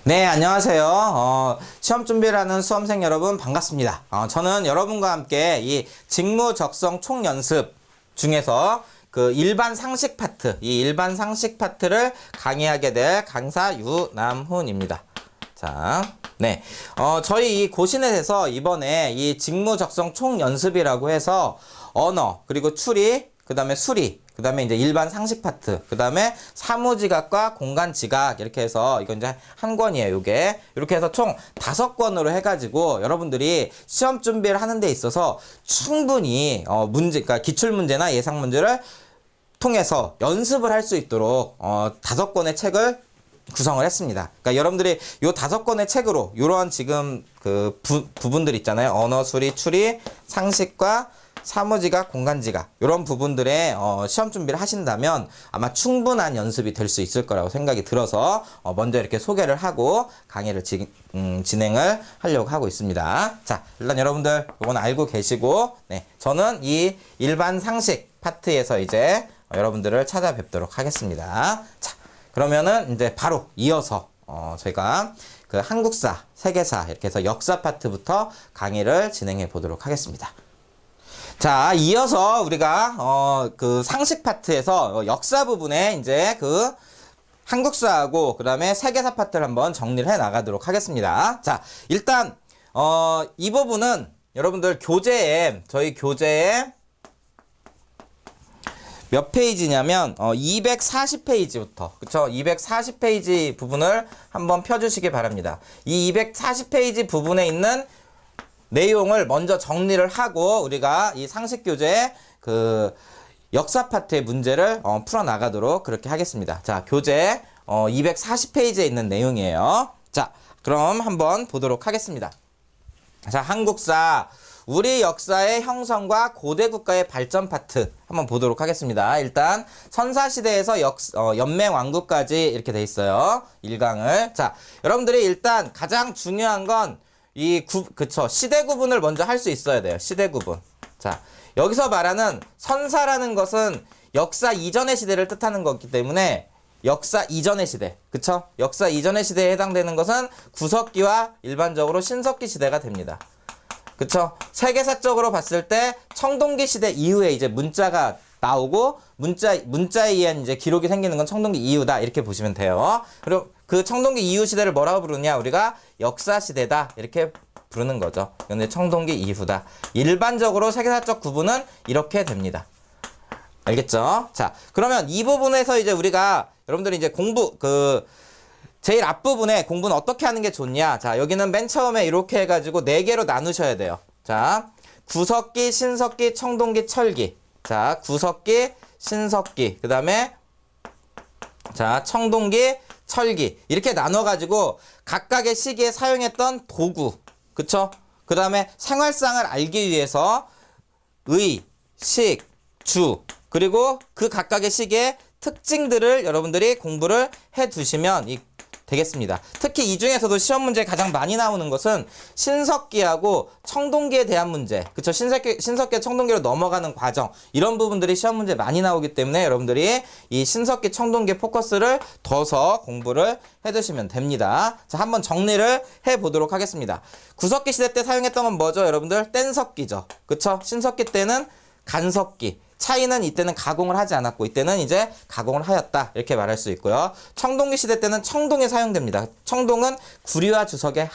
네, 안녕하세요. 시험 준비를 하는 수험생 여러분 반갑습니다. 저는 여러분과 함께 이 직무적성 총연습 중에서 그 일반 상식 파트, 이 일반 상식 파트를 강의하게 될 강사 유남훈입니다. 자, 네. 저희 이 고시넷에서 이번에 이 직무적성 총연습이라고 해서 언어, 그리고 추리, 그 다음에 수리, 그 다음에 이제 일반 상식 파트, 그 다음에 사무지각과 공간지각, 이렇게 해서 이건 이제 한 권이에요, 요게. 이렇게 해서 총 5권으로 해가지고 여러분들이 시험 준비를 하는 데 있어서 충분히, 그러니까 기출문제나 예상문제를 통해서 연습을 할 수 있도록, 5권의 책을 구성을 했습니다. 그러니까 여러분들이 요 5권의 책으로, 요런 지금 그 부분들 있잖아요. 언어, 수리, 추리, 상식과 사무지각, 공간지각 이런 부분들에 시험 준비를 하신다면 아마 충분한 연습이 될 수 있을 거라고 생각이 들어서 먼저 이렇게 소개를 하고 강의를 진행을 하려고 하고 있습니다. 자, 일단 여러분들 이건 알고 계시고, 네, 저는 이 일반 상식 파트에서 이제 여러분들을 찾아뵙도록 하겠습니다. 자, 그러면은 이제 바로 이어서 저희가 그 한국사, 세계사 이렇게 해서 역사 파트부터 강의를 진행해 보도록 하겠습니다. 자, 이어서 우리가 그 상식 파트에서 역사 부분에 이제 그 한국사하고 그 다음에 세계사 파트를 한번 정리를 해 나가도록 하겠습니다. 자, 일단 이 부분은 여러분들 교재에, 저희 교재에 몇 페이지냐면 240페이지부터, 그쵸? 240페이지 부분을 한번 펴주시기 바랍니다. 이 240페이지 부분에 있는 내용을 먼저 정리를 하고 우리가 이 상식교재의 그 역사 파트의 문제를 풀어나가도록 그렇게 하겠습니다. 자, 교재 240페이지에 있는 내용이에요. 자, 그럼 한번 보도록 하겠습니다. 자, 한국사, 우리 역사의 형성과 고대 국가의 발전 파트 한번 보도록 하겠습니다. 일단 선사시대에서 연맹왕국까지 이렇게 돼 있어요. 1강을. 자, 여러분들이 일단 가장 중요한 건 그쵸. 시대 구분을 먼저 할 수 있어야 돼요. 시대 구분. 자, 여기서 말하는 선사라는 것은 역사 이전의 시대를 뜻하는 거기 때문에 역사 이전의 시대. 그쵸? 역사 이전의 시대에 해당되는 것은 구석기와 일반적으로 신석기 시대가 됩니다. 그쵸? 세계사적으로 봤을 때 청동기 시대 이후에 이제 문자가 나오고 문자에 의한 이제 기록이 생기는 건 청동기 이후다. 이렇게 보시면 돼요. 그리고 그 청동기 이후 시대를 뭐라고 부르냐? 우리가 역사시대다. 이렇게 부르는 거죠. 근데 청동기 이후다. 일반적으로 세계사적 구분은 이렇게 됩니다. 알겠죠? 자, 그러면 이 부분에서 이제 우리가 여러분들이 이제 제일 앞부분에 공부는 어떻게 하는 게 좋냐? 자, 여기는 맨 처음에 이렇게 해가지고 4개로 나누셔야 돼요. 자, 구석기, 신석기, 청동기, 철기. 자, 구석기, 신석기. 그 다음에 자, 청동기, 철기. 이렇게 나눠가지고 각각의 시기에 사용했던 도구. 그쵸? 그 다음에 생활상을 알기 위해서 의, 식, 주. 그리고 그 각각의 시기의 특징들을 여러분들이 공부를 해 두시면 되겠습니다. 특히 이 중에서도 시험 문제에 가장 많이 나오는 것은 신석기하고 청동기에 대한 문제. 그쵸? 신석기와 청동기로 넘어가는 과정. 이런 부분들이 시험 문제에 많이 나오기 때문에 여러분들이 이 신석기, 청동기 포커스를 둬서 공부를 해두시면 됩니다. 자, 한번 정리를 해보도록 하겠습니다. 구석기 시대 때 사용했던 건 뭐죠? 여러분들? 뗀석기죠. 그쵸? 신석기 때는 간석기. 차이는 이때는 가공을 하지 않았고 이때는 이제 가공을 하였다. 이렇게 말할 수 있고요. 청동기 시대 때는 청동이 사용됩니다. 청동은 구리와 주석의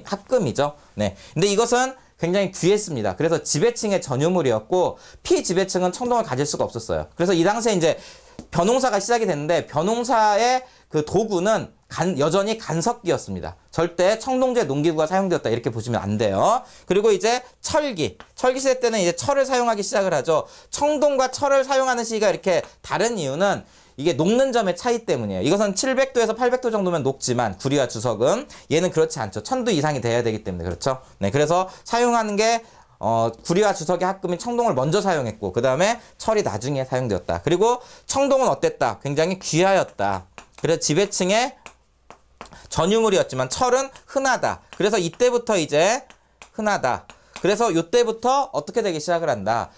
합금이죠. 네. 근데 이것은 굉장히 귀했습니다. 그래서 지배층의 전유물이었고 피지배층은 청동을 가질 수가 없었어요. 그래서 이 당시에 이제 벼농사가 시작이 됐는데 벼농사의 그 도구는 여전히 간석기였습니다. 절대 청동제 농기구가 사용되었다 이렇게 보시면 안 돼요. 그리고 이제 철기 시대 때는 이제 철을 사용하기 시작을 하죠. 청동과 철을 사용하는 시기가 이렇게 다른 이유는 이게 녹는 점의 차이 때문이에요. 이것은 700도에서 800도 정도면 녹지만 구리와 주석은 얘는 그렇지 않죠. 1000도 이상이 돼야 되기 때문에 그렇죠. 네, 그래서 사용하는 게 구리와 주석의 합금인 청동을 먼저 사용했고 그 다음에 철이 나중에 사용되었다. 그리고 청동은 어땠다? 굉장히 귀하였다. 그래서 지배층의 전유물이었지만 철은 흔하다. 그래서 이때부터 이제 흔하다. 그래서 이때부터 어떻게 되기 시작을 한다.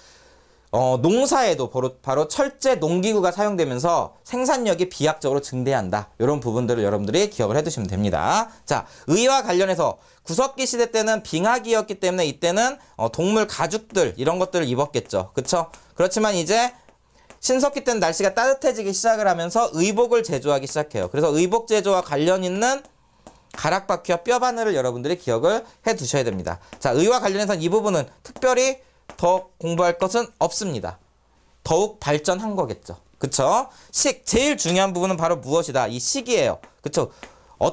농사에도 바로 철제 농기구가 사용되면서 생산력이 비약적으로 증대한다. 이런 부분들을 여러분들이 기억을 해두시면 됩니다. 자, 의와 관련해서 구석기 시대 때는 빙하기였기 때문에 이때는 동물 가죽들 이런 것들을 입었겠죠. 그쵸? 그렇지만 이제 신석기 때는 날씨가 따뜻해지기 시작을 하면서 의복을 제조하기 시작해요. 그래서 의복 제조와 관련 있는 가락바퀴와 뼈바늘을 여러분들이 기억을 해 두셔야 됩니다. 자, 의와 관련해서는 이 부분은 특별히 더 공부할 것은 없습니다. 더욱 발전한 거겠죠. 그쵸? 제일 중요한 부분은 바로 무엇이다? 이 식이에요. 그쵸?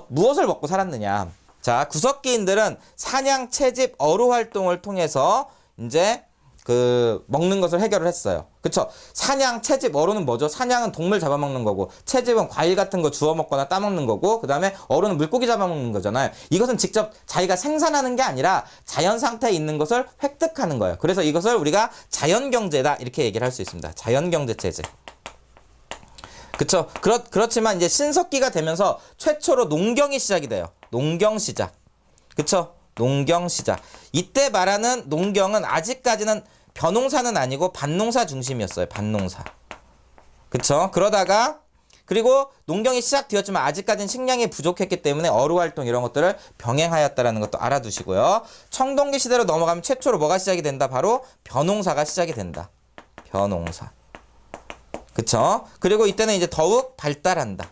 무엇을 먹고 살았느냐? 자, 구석기인들은 사냥, 채집, 어루 활동을 통해서 이제 먹는 것을 해결을 했어요. 그쵸? 사냥, 채집, 어루는 뭐죠? 사냥은 동물 잡아먹는 거고, 채집은 과일 같은 거 주워 먹거나 따먹는 거고, 그 다음에 어루는 물고기 잡아먹는 거잖아요. 이것은 직접 자기가 생산하는 게 아니라 자연 상태에 있는 것을 획득하는 거예요. 그래서 이것을 우리가 자연경제다 이렇게 얘기를 할 수 있습니다. 자연경제 체제. 그쵸? 그렇지만 이제 신석기가 되면서 최초로 농경이 시작이 돼요. 농경 시작. 그쵸? 농경 시작. 이때 말하는 농경은 아직까지는 벼농사는 아니고 밭농사 중심이었어요. 밭농사. 그쵸? 그리고 농경이 시작되었지만 아직까지는 식량이 부족했기 때문에 어루활동 이런 것들을 병행하였다라는 것도 알아두시고요. 청동기 시대로 넘어가면 최초로 뭐가 시작이 된다? 바로 벼농사가 시작이 된다. 벼농사. 그쵸? 그리고 이때는 이제 더욱 발달한다.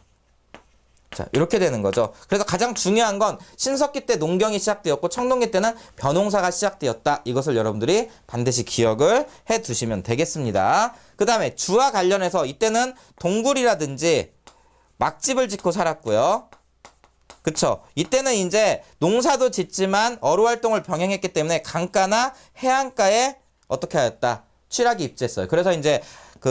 자, 이렇게 되는 거죠. 그래서 가장 중요한 건 신석기 때 농경이 시작되었고 청동기 때는 벼농사가 시작되었다. 이것을 여러분들이 반드시 기억을 해 두시면 되겠습니다. 그 다음에 주와 관련해서 이때는 동굴이라든지 막집을 짓고 살았고요. 그쵸? 이때는 이제 농사도 짓지만 어루활동을 병행했기 때문에 강가나 해안가에 어떻게 하였다? 취락이 입지했어요. 그래서 이제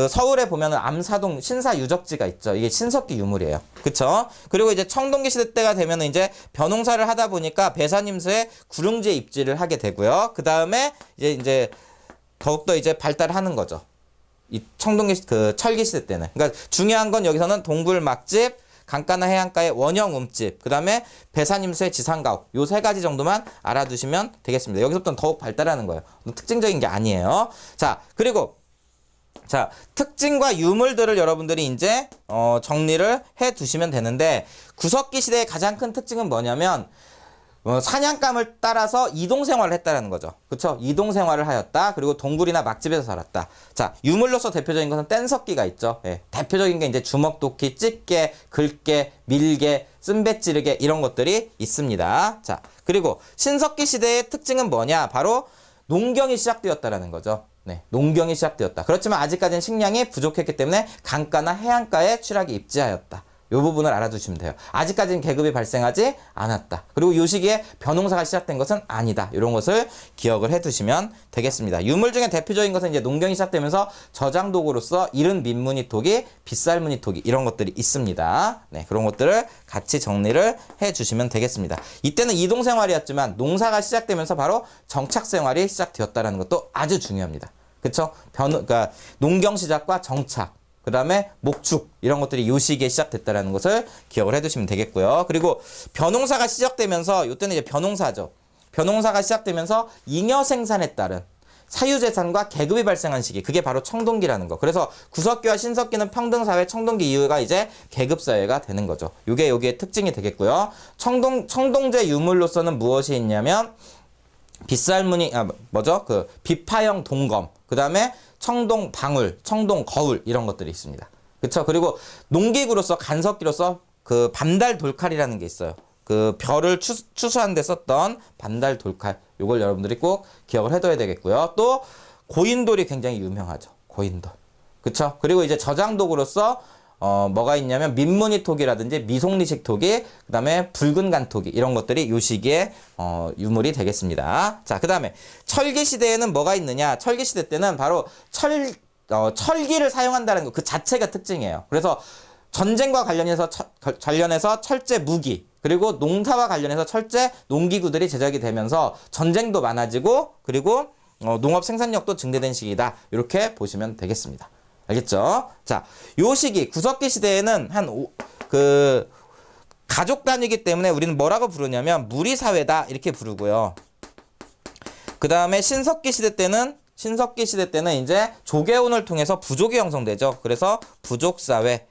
서울에 보면은 암사동 신사유적지가 있죠. 이게 신석기 유물이에요. 그쵸? 그리고 이제 청동기 시대 때가 되면은 이제 벼농사를 하다 보니까 배산임수에 구릉지에 입지를 하게 되고요. 그 다음에 이제 더욱더 이제 발달하는 거죠. 이 청동기, 철기 시대 때는. 그러니까 중요한 건 여기서는 동굴 막집, 강가나 해안가의 원형 움집, 그 다음에 배산임수의 지상가옥, 요 세 가지 정도만 알아두시면 되겠습니다. 여기서부터는 더욱 발달하는 거예요. 특징적인 게 아니에요. 자, 그리고 특징과 유물들을 여러분들이 이제 정리를 해 두시면 되는데, 구석기 시대의 가장 큰 특징은 뭐냐면 사냥감을 따라서 이동 생활을 했다라는 거죠. 그쵸? 이동 생활을 하였다. 그리고 동굴이나 막집에서 살았다. 자, 유물로서 대표적인 것은 뗀석기가 있죠. 예, 대표적인 게 이제 주먹도끼, 집게, 글게, 밀게, 쓴배 찌르게 이런 것들이 있습니다. 자, 그리고 신석기 시대의 특징은 뭐냐? 바로 농경이 시작되었다라는 거죠. 네, 농경이 시작되었다. 그렇지만 아직까지는 식량이 부족했기 때문에 강가나 해안가에 취락이 입지하였다. 이 부분을 알아두시면 돼요. 아직까지는 계급이 발생하지 않았다. 그리고 이 시기에 벼농사가 시작된 것은 아니다. 이런 것을 기억을 해두시면 되겠습니다. 유물 중에 대표적인 것은 이제 농경이 시작되면서 저장도구로서 이른 민무늬 토기, 빗살무늬 토기 이런 것들이 있습니다. 네, 그런 것들을 같이 정리를 해주시면 되겠습니다. 이때는 이동생활이었지만 농사가 시작되면서 바로 정착생활이 시작되었다는 것도 아주 중요합니다. 그쵸? 그러니까 농경 시작과 정착. 그 다음에 목축 이런 것들이 요 시기에 시작됐다는 것을 기억을 해두시면 되겠고요. 그리고 벼농사가 시작되면서 이때는 이제 벼농사죠. 벼농사가 시작되면서 잉여 생산에 따른 사유재산과 계급이 발생한 시기, 그게 바로 청동기라는 거. 그래서 구석기와 신석기는 평등사회, 청동기 이후가 이제 계급사회가 되는 거죠. 요게 여기에 특징이 되겠고요. 청동제 유물로서는 무엇이 있냐면 빗살무늬, 비파형 동검, 그 다음에 청동 방울, 청동 거울 이런 것들이 있습니다. 그쵸? 그리고 농기구로서 간석기로서 반달 돌칼이라는 게 있어요. 벼를 추수하는 데 썼던 반달 돌칼. 요걸 여러분들이 꼭 기억을 해둬야 되겠고요. 또 고인돌이 굉장히 유명하죠. 고인돌. 그쵸? 그리고 이제 저장도구로서 뭐가 있냐면 민무늬 토기라든지 미송리식 토기, 그 다음에 붉은 간 토기 이런 것들이 요 시기에 유물이 되겠습니다. 자, 그 다음에 철기 시대에는 뭐가 있느냐? 철기 시대 때는 바로 철기를 사용한다는 거 그 자체가 특징이에요. 그래서 전쟁과 관련해서 철제 무기, 그리고 농사와 관련해서 철제 농기구들이 제작이 되면서 전쟁도 많아지고 그리고 농업 생산력도 증대된 시기다. 이렇게 보시면 되겠습니다. 알겠죠? 자, 요 시기 구석기 시대에는 가족 단위이기 때문에 우리는 뭐라고 부르냐면 무리사회다 이렇게 부르고요. 그 다음에 신석기 시대 때는 신석기 시대 때는 이제 조계훈을 통해서 부족이 형성되죠. 그래서 부족사회.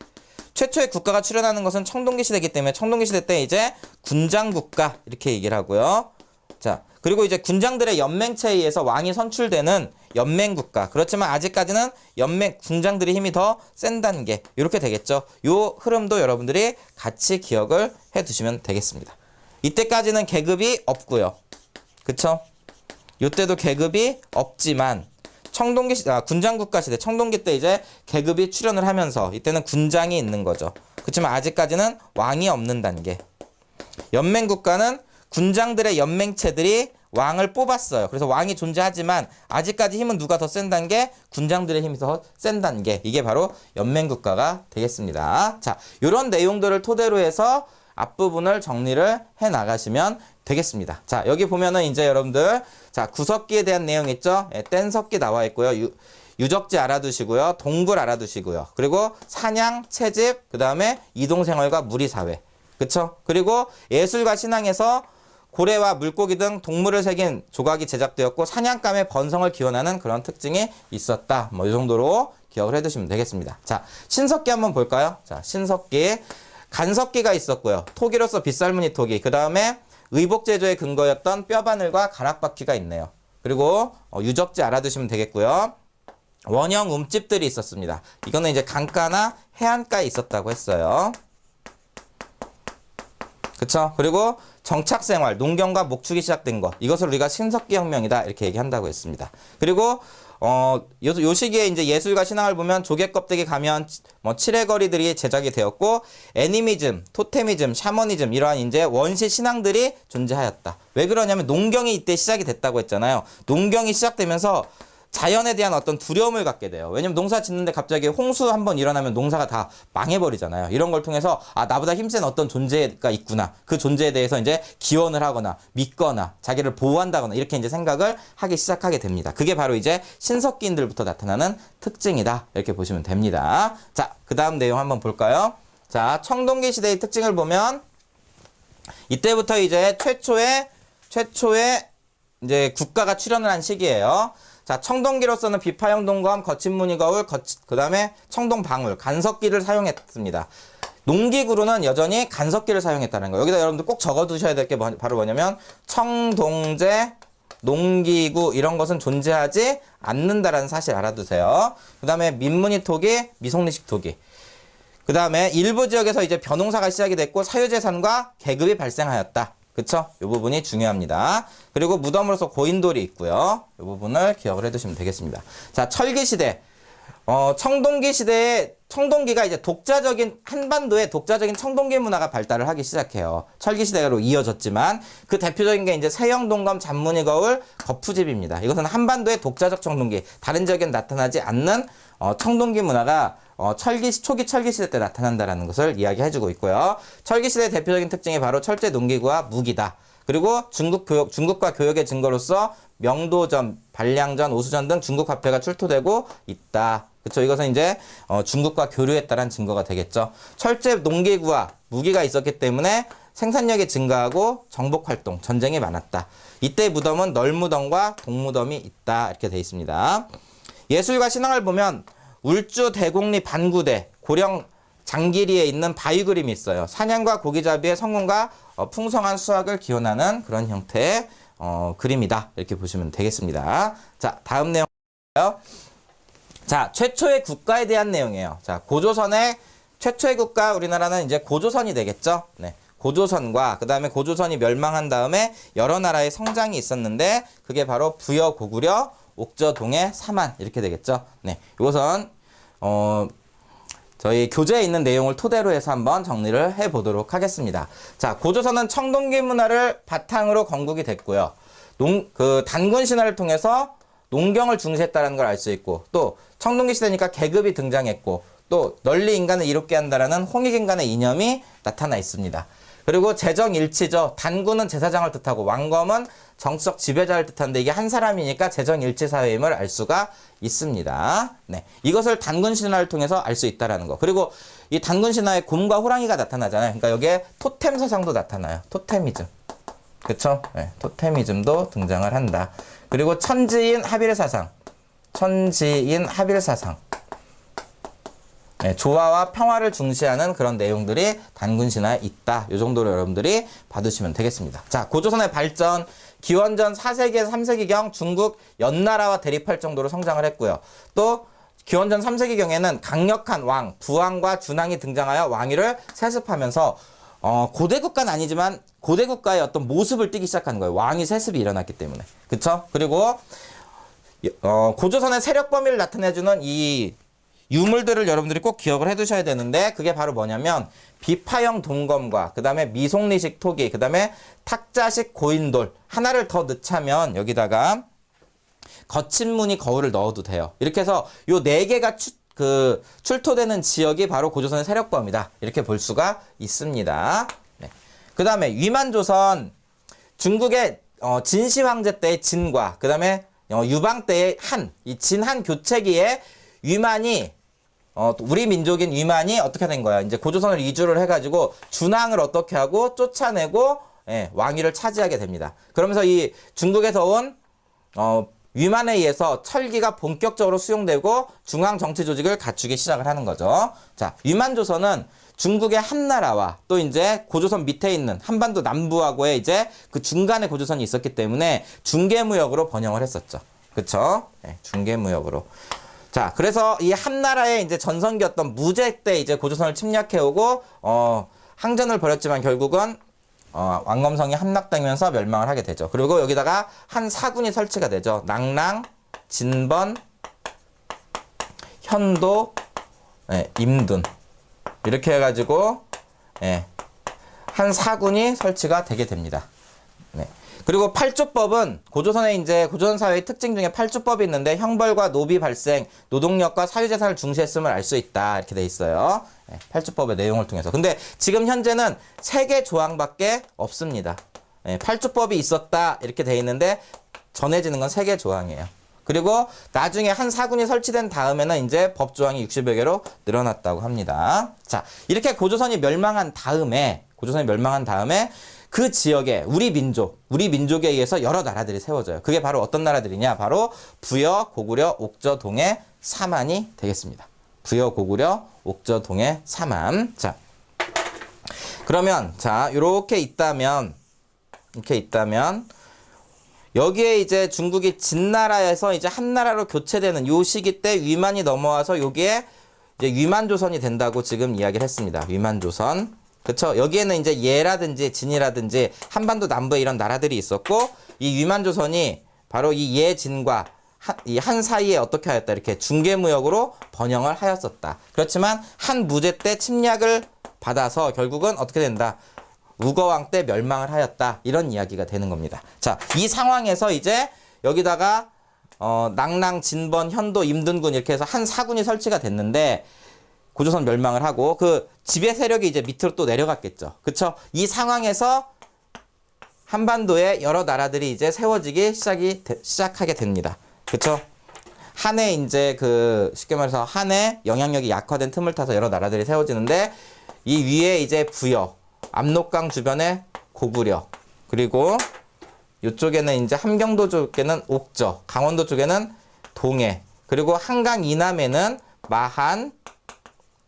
최초의 국가가 출현하는 것은 청동기 시대이기 때문에 청동기 시대 때 이제 군장국가 이렇게 얘기를 하고요. 자, 그리고 이제 군장들의 연맹체에 의해서 왕이 선출되는 연맹국가. 그렇지만 아직까지는 군장들의 힘이 더 센 단계. 이렇게 되겠죠. 요 흐름도 여러분들이 같이 기억을 해 두시면 되겠습니다. 이때까지는 계급이 없고요. 그쵸? 요때도 계급이 없지만 군장국가 시대, 청동기 때 이제 계급이 출현을 하면서 이때는 군장이 있는 거죠. 그렇지만 아직까지는 왕이 없는 단계. 연맹국가는 군장들의 연맹체들이 왕을 뽑았어요. 그래서 왕이 존재하지만 아직까지 힘은 누가 더 센 단계? 군장들의 힘이 더 센 단계. 이게 바로 연맹국가가 되겠습니다. 자, 이런 내용들을 토대로 해서 앞부분을 정리를 해 나가시면 되겠습니다. 자, 여기 보면은 이제 여러분들, 자, 구석기에 대한 내용 있죠? 예, 뗀석기 나와 있고요. 유적지 알아두시고요. 동굴 알아두시고요. 그리고 사냥, 채집, 그 다음에 이동생활과 무리사회. 그쵸? 그리고 예술과 신앙에서 고래와 물고기 등 동물을 새긴 조각이 제작되었고 사냥감의 번성을 기원하는 그런 특징이 있었다. 뭐 이 정도로 기억을 해두시면 되겠습니다. 자, 신석기 한번 볼까요? 자, 신석기. 간석기가 있었고요. 토기로서 빗살무늬 토기. 그 다음에 의복제조의 근거였던 뼈바늘과 가락바퀴가 있네요. 그리고 유적지 알아두시면 되겠고요. 원형 움집들이 있었습니다. 이거는 이제 강가나 해안가에 있었다고 했어요. 그쵸? 그리고 정착생활, 농경과 목축이 시작된 것. 이것을 우리가 신석기 혁명이다. 이렇게 얘기한다고 했습니다. 그리고 요 시기에 이제 예술과 신앙을 보면 조개 껍데기 가면 칠해거리들이 제작이 되었고 애니미즘, 토테미즘, 샤머니즘 이러한 이제 원시 신앙들이 존재하였다. 왜 그러냐면 농경이 이때 시작이 됐다고 했잖아요. 농경이 시작되면서 자연에 대한 어떤 두려움을 갖게 돼요. 왜냐면 농사 짓는데 갑자기 홍수 한번 일어나면 농사가 다 망해버리잖아요. 이런 걸 통해서 나보다 힘센 어떤 존재가 있구나. 그 존재에 대해서 이제 기원을 하거나 믿거나 자기를 보호한다거나 이렇게 이제 생각을 하기 시작하게 됩니다. 그게 바로 이제 신석기인들부터 나타나는 특징이다. 이렇게 보시면 됩니다. 자, 그 다음 내용 한번 볼까요? 자, 청동기 시대의 특징을 보면 이때부터 이제 최초의 이제 국가가 출현을 한 시기예요. 자, 청동기로서는 비파형 동검, 거친 무늬 거울, 그 다음에 청동 방울, 간석기를 사용했습니다. 농기구로는 여전히 간석기를 사용했다는 거예요. 여기다 여러분들 꼭 적어두셔야 될 게 바로 뭐냐면 청동제, 농기구 이런 것은 존재하지 않는다라는 사실 알아두세요. 그 다음에 민무늬 토기, 미송리식 토기. 그 다음에 일부 지역에서 이제 벼농사가 시작이 됐고 사유재산과 계급이 발생하였다. 그쵸? 이 부분이 중요합니다. 그리고 무덤으로서 고인돌이 있고요. 이 부분을 기억을 해두시면 되겠습니다. 자, 철기시대. 청동기 시대에 청동기가 이제 한반도의 독자적인 청동기 문화가 발달을 하기 시작해요. 철기시대로 이어졌지만 그 대표적인 게 이제 세형동검, 잔무늬 거울, 거푸집입니다. 이것은 한반도의 독자적 청동기, 다른 지역엔 나타나지 않는 청동기 문화가 초기 철기시대 때 나타난다는 것을 이야기해주고 있고요. 철기시대의 대표적인 특징이 바로 철제 농기구와 무기다. 그리고 중국과 교역의 증거로서 명도전, 반량전, 오수전 등 중국 화폐가 출토되고 있다. 그쵸? 이것은 이제 중국과 교류했다는 증거가 되겠죠. 철제 농기구와 무기가 있었기 때문에 생산력이 증가하고 정복활동, 전쟁이 많았다. 이때 무덤은 널무덤과 동무덤이 있다. 이렇게 되어 있습니다. 예술과 신앙을 보면 울주 대곡리 반구대, 고령 장기리에 있는 바위 그림이 있어요. 사냥과 고기잡이의 성공과 풍성한 수확을 기원하는 그런 형태의 그림이다. 이렇게 보시면 되겠습니다. 자, 다음 내용이에요. 자, 최초의 국가에 대한 내용이에요. 자, 고조선의 최초의 국가, 우리나라는 이제 고조선이 되겠죠. 네. 고조선과 그 다음에 고조선이 멸망한 다음에 여러 나라의 성장이 있었는데 그게 바로 부여, 고구려, 옥저, 동해, 사만 이렇게 되겠죠. 네. 이것은 저희 교재에 있는 내용을 토대로 해서 한번 정리를 해보도록 하겠습니다. 자, 고조선은 청동기 문화를 바탕으로 건국이 됐고요. 단군 신화를 통해서 농경을 중시했다는 걸 알 수 있고, 또 청동기 시대니까 계급이 등장했고, 또 널리 인간을 이롭게 한다라는 홍익인간의 이념이 나타나 있습니다. 그리고 재정일치죠. 단군은 제사장을 뜻하고 왕검은 정치적 지배자를 뜻하는데 이게 한 사람이니까 재정일치 사회임을 알 수가 있습니다. 네, 이것을 단군 신화를 통해서 알 수 있다라는 거. 그리고 이 단군 신화에 곰과 호랑이가 나타나잖아요. 그러니까 여기에 토템 사상도 나타나요. 토테미즘. 그쵸? 네, 토테미즘도 등장을 한다. 그리고 천지인 합일의 사상. 천지인 합일사상. 네, 조화와 평화를 중시하는 그런 내용들이 단군신화에 있다. 이 정도로 여러분들이 봐두시면 되겠습니다. 자, 고조선의 발전, 기원전 4세기에서 3세기경 중국 연나라와 대립할 정도로 성장을 했고요. 또 기원전 3세기경에는 강력한 왕, 부왕과 준왕이 등장하여 왕위를 세습하면서 고대 국가는 아니지만 고대 국가의 어떤 모습을 띠기 시작하는 거예요. 왕위 세습이 일어났기 때문에. 그쵸? 그리고 고조선의 세력 범위를 나타내주는 이 유물들을 여러분들이 꼭 기억을 해두셔야 되는데 그게 바로 뭐냐면 비파형 동검과 그 다음에 미송리식 토기, 그 다음에 탁자식 고인돌 하나를 더 넣자면 여기다가 거친 무늬 거울을 넣어도 돼요. 이렇게 해서 요 4개가 출토되는 지역이 바로 고조선의 세력범위다. 이렇게 볼 수가 있습니다. 네. 그 다음에 위만조선, 중국의 진시 황제 때의 진과 그 다음에 유방 때의 한, 이 진한 교체기에 위만이 우리 민족인 위만이 어떻게 된 거야? 이제 고조선을 이주를 해가지고 준왕을 어떻게 하고 쫓아내고 왕위를 차지하게 됩니다. 그러면서 이 중국에서 온 위만에 의해서 철기가 본격적으로 수용되고 중앙 정치 조직을 갖추기 시작을 하는 거죠. 자, 위만조선은 중국의 한나라와 또 이제 고조선 밑에 있는 한반도 남부하고의 이제 그 중간에 고조선이 있었기 때문에 중개무역으로 번영을 했었죠. 그쵸? 네, 중개무역으로. 자, 그래서 이 한나라의 이제 전성기였던 무제 때 이제 고조선을 침략해오고, 항전을 벌였지만 결국은, 왕검성이 함락되면서 멸망을 하게 되죠. 그리고 여기다가 한 사군이 설치가 되죠. 낭랑, 진번, 현도, 임둔. 이렇게 해가지고, 한 사군이 설치가 되게 됩니다. 네. 그리고 팔조법은 고조선의 이제 고조선 사회의 특징 중에 팔조법이 있는데 형벌과 노비 발생, 노동력과 사유재산을 중시했음을 알 수 있다. 이렇게 돼 있어요. 네, 팔조법의 내용을 통해서. 근데 지금 현재는 3개 조항밖에 없습니다. 네, 팔조법이 있었다. 이렇게 돼 있는데 전해지는 건 3개 조항이에요. 그리고 나중에 한 사군이 설치된 다음에는 이제 법조항이 60여 개로 늘어났다고 합니다. 자, 이렇게 고조선이 멸망한 다음에 그 지역에 우리 민족에 의해서 여러 나라들이 세워져요. 그게 바로 어떤 나라들이냐? 바로 부여, 고구려, 옥저, 동해, 사만이 되겠습니다. 부여, 고구려, 옥저, 동해, 사만. 자, 그러면 자, 이렇게 있다면 여기에 이제 중국이 진나라에서 이제 한나라로 교체되는 요 시기 때 위만이 넘어와서 여기에 이제 위만조선이 된다고 지금 이야기를 했습니다. 위만조선. 그쵸? 여기에는 이제 예라든지 진이라든지 한반도 남부에 이런 나라들이 있었고 이 위만조선이 바로 이 예진과 이 한 사이에 어떻게 하였다? 이렇게 중개무역으로 번영을 하였었다. 그렇지만 한 무제 때 침략을 받아서 결국은 어떻게 된다? 우거왕 때 멸망을 하였다. 이런 이야기가 되는 겁니다. 자, 이 상황에서 이제 여기다가 낭랑, 진번, 현도, 임둔군 이렇게 해서 한 사군이 설치가 됐는데 고조선 멸망을 하고 그 지배 세력이 이제 밑으로 또 내려갔겠죠. 그쵸? 이 상황에서 한반도에 여러 나라들이 이제 세워지기 시작하게 됩니다. 그쵸? 한해 이제 쉽게 말해서 한해 영향력이 약화된 틈을 타서 여러 나라들이 세워지는데 이 위에 이제 부여, 압록강 주변에 고구려, 그리고 이쪽에는 이제 함경도 쪽에는 옥저, 강원도 쪽에는 동해, 그리고 한강 이남에는 마한,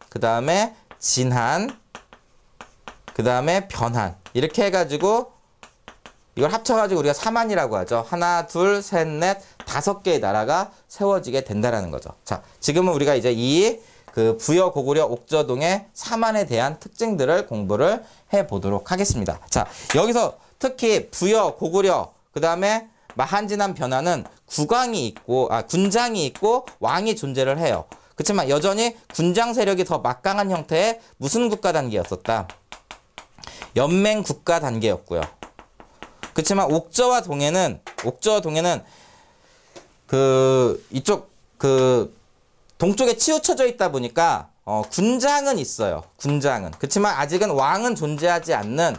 그 다음에 진한, 그 다음에 변한. 이렇게 해가지고 이걸 합쳐가지고 우리가 사만이라고 하죠. 하나, 둘, 셋, 넷, 5개의 나라가 세워지게 된다라는 거죠. 자, 지금은 우리가 이제 부여, 고구려, 옥저동의 사만에 대한 특징들을 공부를 해보도록 하겠습니다. 자, 여기서 특히 부여, 고구려, 그 다음에 마한, 진한, 변한은 군장이 있고 왕이 존재를 해요. 그렇지만 여전히 군장 세력이 더 막강한 형태의 무슨 국가 단계였었다? 연맹 국가 단계였고요. 그렇지만 옥저와 동해는 이쪽 동쪽에 치우쳐져 있다 보니까 군장은 있어요. 군장은. 그렇지만 아직은 왕은 존재하지 않는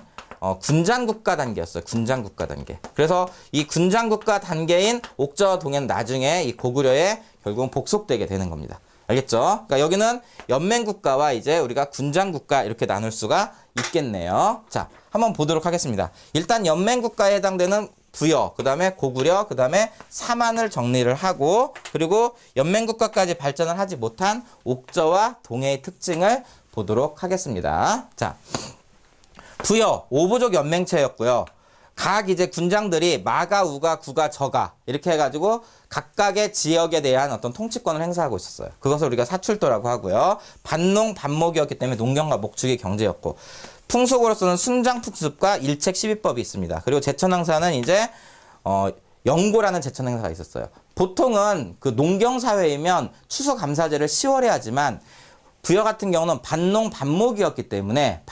군장 국가 단계였어요. 군장 국가 단계. 그래서 이 군장 국가 단계인 옥저와 동해는 나중에 이 고구려에 결국은 복속되게 되는 겁니다. 알겠죠? 그러니까 여기는 연맹국가와 이제 우리가 군장국가 이렇게 나눌 수가 있겠네요. 자, 한번 보도록 하겠습니다. 일단 연맹국가에 해당되는 부여, 그 다음에 고구려, 그 다음에 사만을 정리를 하고, 그리고 연맹국가까지 발전을 하지 못한 옥저와 동해의 특징을 보도록 하겠습니다. 자, 부여, 오부족 연맹체였고요. 각 이제 군장들이 마가, 우가, 구가, 저가 이렇게 해가지고 각각의 지역에 대한 어떤 통치권을 행사하고 있었어요. 그것을 우리가 사출도라고 하고요. 반농, 반목이었기 때문에 농경과 목축의 경제였고, 풍속으로서는 순장풍습과 일책 12법이 있습니다. 그리고 제천행사는 이제 영고라는 제천행사가 있었어요. 보통은 그 농경사회이면 추수감사제를 10월에 하지만 부여 같은 경우는 반농, 반목이었기 때문에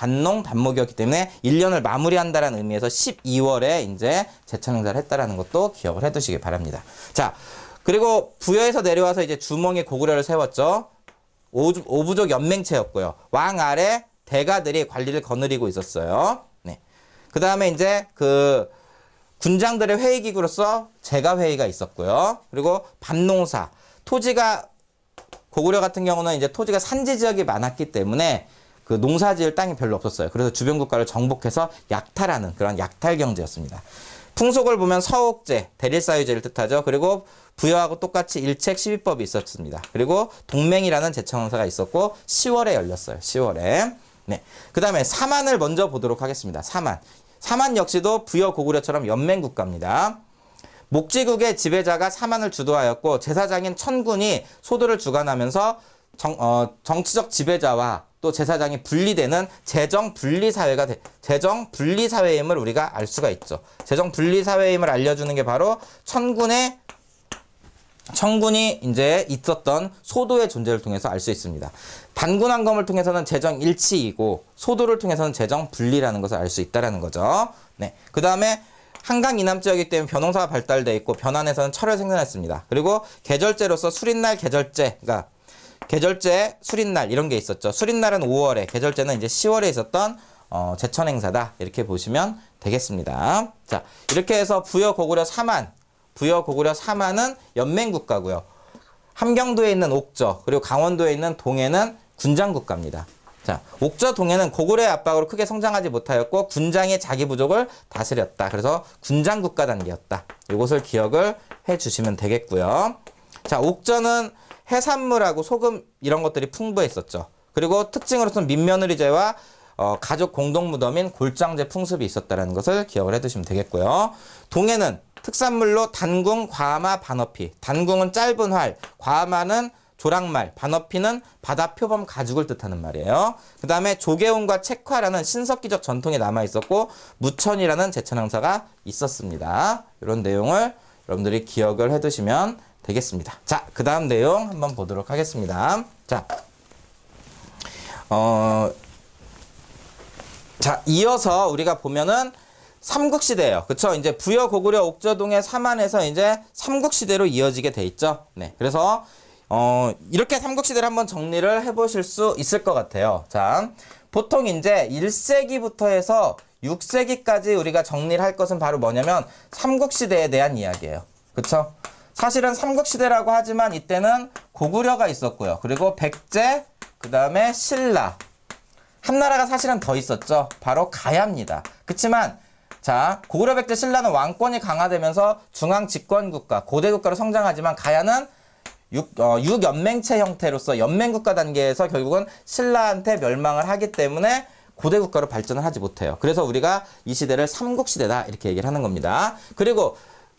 1년을 마무리한다라는 의미에서 12월에 이제 제천행사를 했다라는 것도 기억을 해두시기 바랍니다. 자, 그리고 부여에서 내려와서 이제 주몽이 고구려를 세웠죠. 오부족 연맹체였고요. 왕 아래 대가들이 관리를 거느리고 있었어요. 네. 그 다음에 이제 그 군장들의 회의기구로서 제가회의가 있었고요. 그리고 반농사, 토지가 고구려 같은 경우는 이제 토지가 산지 지역이 많았기 때문에 그 농사 지을 땅이 별로 없었어요. 그래서 주변 국가를 정복해서 약탈하는 그런 약탈 경제였습니다. 풍속을 보면 서옥제, 대릴사유제를 뜻하죠. 그리고 부여하고 똑같이 일책 12법이 있었습니다. 그리고 동맹이라는 제천행사가 있었고 10월에 열렸어요. 10월에. 네. 그 다음에 사만을 먼저 보도록 하겠습니다. 사만. 사만 역시도 부여 고구려처럼 연맹국가입니다. 목지국의 지배자가 사만을 주도하였고 제사장인 천군이 소도를 주관하면서 정치적 지배자와 또 제사장이 분리되는 재정 분리 사회임을 우리가 알 수가 있죠. 재정 분리 사회임을 알려주는 게 바로 천군이 이제 있었던 소도의 존재를 통해서 알 수 있습니다. 단군왕검을 통해서는 재정 일치이고 소도를 통해서는 재정 분리라는 것을 알 수 있다라는 거죠. 네. 그 다음에 한강 이남 지역이기 때문에 벼농사가 발달돼 있고 변안에서는 철을 생산했습니다. 그리고 계절제로서 수린날, 계절제, 수린날 이런 게 있었죠. 수린날은 5월에, 계절제는 이제 10월에 있었던 제천행사다 이렇게 보시면 되겠습니다. 자, 이렇게 해서 부여 고구려 사만은 연맹국가고요. 함경도에 있는 옥저, 그리고 강원도에 있는 동해는 군장국가입니다. 자, 옥저 동해는 고구려의 압박으로 크게 성장하지 못하였고 군장의 자기 부족을 다스렸다. 그래서 군장국가 단계였다. 이것을 기억을 해주시면 되겠고요. 자, 옥저는 해산물하고 소금 이런 것들이 풍부했었죠. 그리고 특징으로서는 민며느리제와 가족 공동무덤인 골장제 풍습이 있었다는 것을 기억을 해두시면 되겠고요. 동해는 특산물로 단궁, 과마, 반어피. 단궁은 짧은 활, 과마는 조랑말, 반어피는 바다 표범 가죽을 뜻하는 말이에요. 그 다음에 조계훈과 책화라는 신석기적 전통이 남아있었고 무천이라는 제천행사가 있었습니다. 이런 내용을 여러분들이 기억을 해두시면 되겠습니다. 자, 그 다음 내용 한번 보도록 하겠습니다. 자, 이어서 우리가 보면은 삼국시대예요. 그쵸? 이제 부여, 고구려, 옥저동의 사만에서 이제 삼국시대로 이어지게 돼 있죠. 네. 그래서 이렇게 삼국시대를 한번 정리를 해보실 수 있을 것 같아요. 자, 보통 이제 1세기부터 해서 6세기까지 우리가 정리를 할 것은 바로 뭐냐면 삼국시대에 대한 이야기예요. 그쵸? 사실은 삼국시대라고 하지만 이때는 고구려가 있었고요. 그리고 백제, 그 다음에 신라. 한 나라가 사실은 더 있었죠. 바로 가야입니다. 그치만 자, 고구려, 백제, 신라는 왕권이 강화되면서 중앙 집권국가, 고대국가로 성장하지만 가야는 육연맹체 형태로서 연맹국가 단계에서 결국은 신라한테 멸망을 하기 때문에 고대국가로 발전을 하지 못해요. 그래서 우리가 이 시대를 삼국시대다 이렇게 얘기를 하는 겁니다. 그리고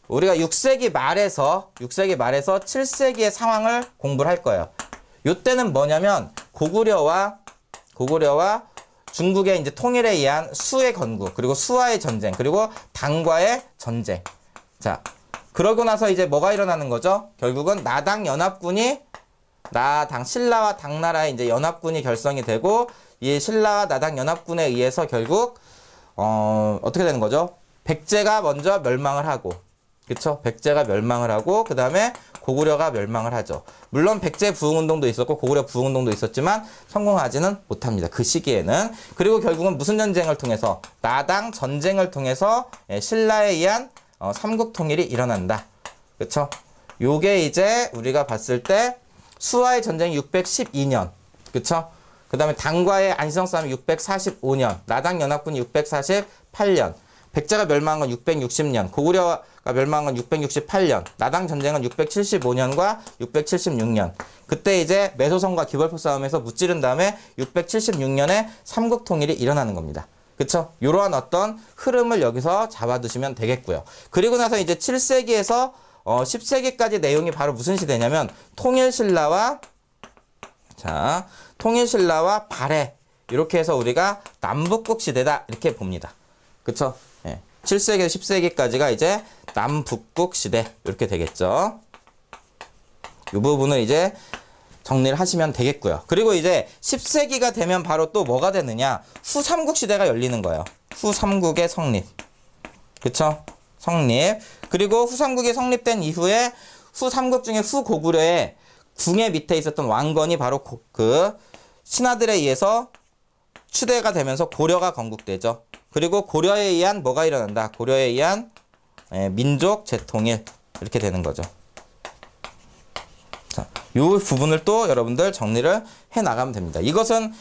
우리가 6세기 말에서 7세기의 상황을 공부를 할 거예요. 이때는 뭐냐면 고구려와 중국의 이제 통일에 의한 수의 건국, 그리고 수와의 전쟁, 그리고 당과의 전쟁. 자, 그러고 나서 이제 뭐가 일어나는 거죠? 결국은 신라와 당나라의 이제 연합군이 결성이 되고, 이 신라와 나당 연합군에 의해서 결국, 어떻게 되는 거죠? 백제가 먼저 멸망을 하고, 그쵸? 백제가 멸망을 하고, 그 다음에 고구려가 멸망을 하죠. 물론 백제 부흥운동도 있었고 고구려 부흥운동도 있었지만 성공하지는 못합니다. 그 시기에는. 그리고 결국은 무슨 전쟁을 통해서? 나당 전쟁을 통해서 신라에 의한 삼국통일이 일어난다. 그쵸? 요게 이제 우리가 봤을 때 수와의 전쟁이 612년. 그쵸? 그 다음에 당과의 안시성 싸움이 645년. 나당 연합군이 648년. 백제가 멸망한 건 660년, 고구려가 멸망한 건 668년, 나당 전쟁은 675년과 676년. 그때 이제 매소성과 기벌포 싸움에서 무찌른 다음에 676년에 삼국 통일이 일어나는 겁니다. 그쵸? 요러한 어떤 흐름을 여기서 잡아두시면 되겠고요. 그리고 나서 이제 7세기에서 10세기까지 내용이 바로 무슨 시대냐면 통일신라와 발해, 이렇게 해서 우리가 남북국 시대다 이렇게 봅니다. 그쵸? 예. 7세기에서 10세기까지가 이제 남북국 시대 이렇게 되겠죠. 이 부분을 이제 정리를 하시면 되겠고요. 그리고 이제 10세기가 되면 바로 또 뭐가 되느냐? 후삼국 시대가 열리는 거예요. 후삼국의 성립. 그쵸? 성립. 그리고 후삼국이 성립된 이후에 후삼국 중에 후고구려의 궁의 밑에 있었던 왕건이 바로 그 신하들에 의해서 추대가 되면서 고려가 건국되죠. 그리고 고려에 의한 뭐가 일어난다? 고려에 의한 민족 재통일 이렇게 되는 거죠. 자, 이 부분을 또 여러분들 정리를 해 나가면 됩니다. 이것은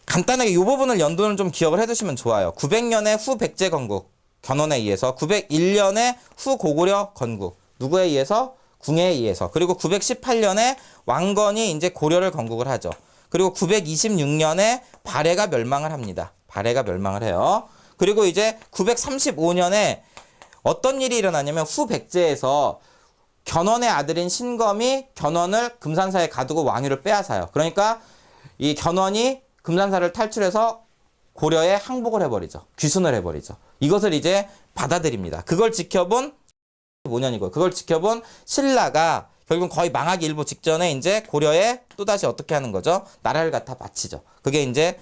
간단하게 이 부분을 연도는 좀 기억을 해두시면 좋아요. 900년에 후 백제 건국 견훤에 의해서, 901년에 후 고구려 건국 누구에 의해서? 궁에 의해서. 그리고 918년에 왕건이 이제 고려를 건국을 하죠. 그리고 926년에 발해가 멸망을 합니다. 발해가 멸망을 해요. 그리고 이제 935년에 어떤 일이 일어나냐면 후백제에서 견훤의 아들인 신검이 견훤을 금산사에 가두고 왕위를 빼앗아요. 그러니까 이 견훤이 금산사를 탈출해서 고려에 항복을 해버리죠. 귀순을 해버리죠. 이것을 이제 받아들입니다. 그걸 지켜본 5년이고, 그걸 지켜본 신라가 결국은 거의 망하기 일보 직전에 이제 고려에 또다시 어떻게 하는 거죠? 나라를 갖다 바치죠. 그게 이제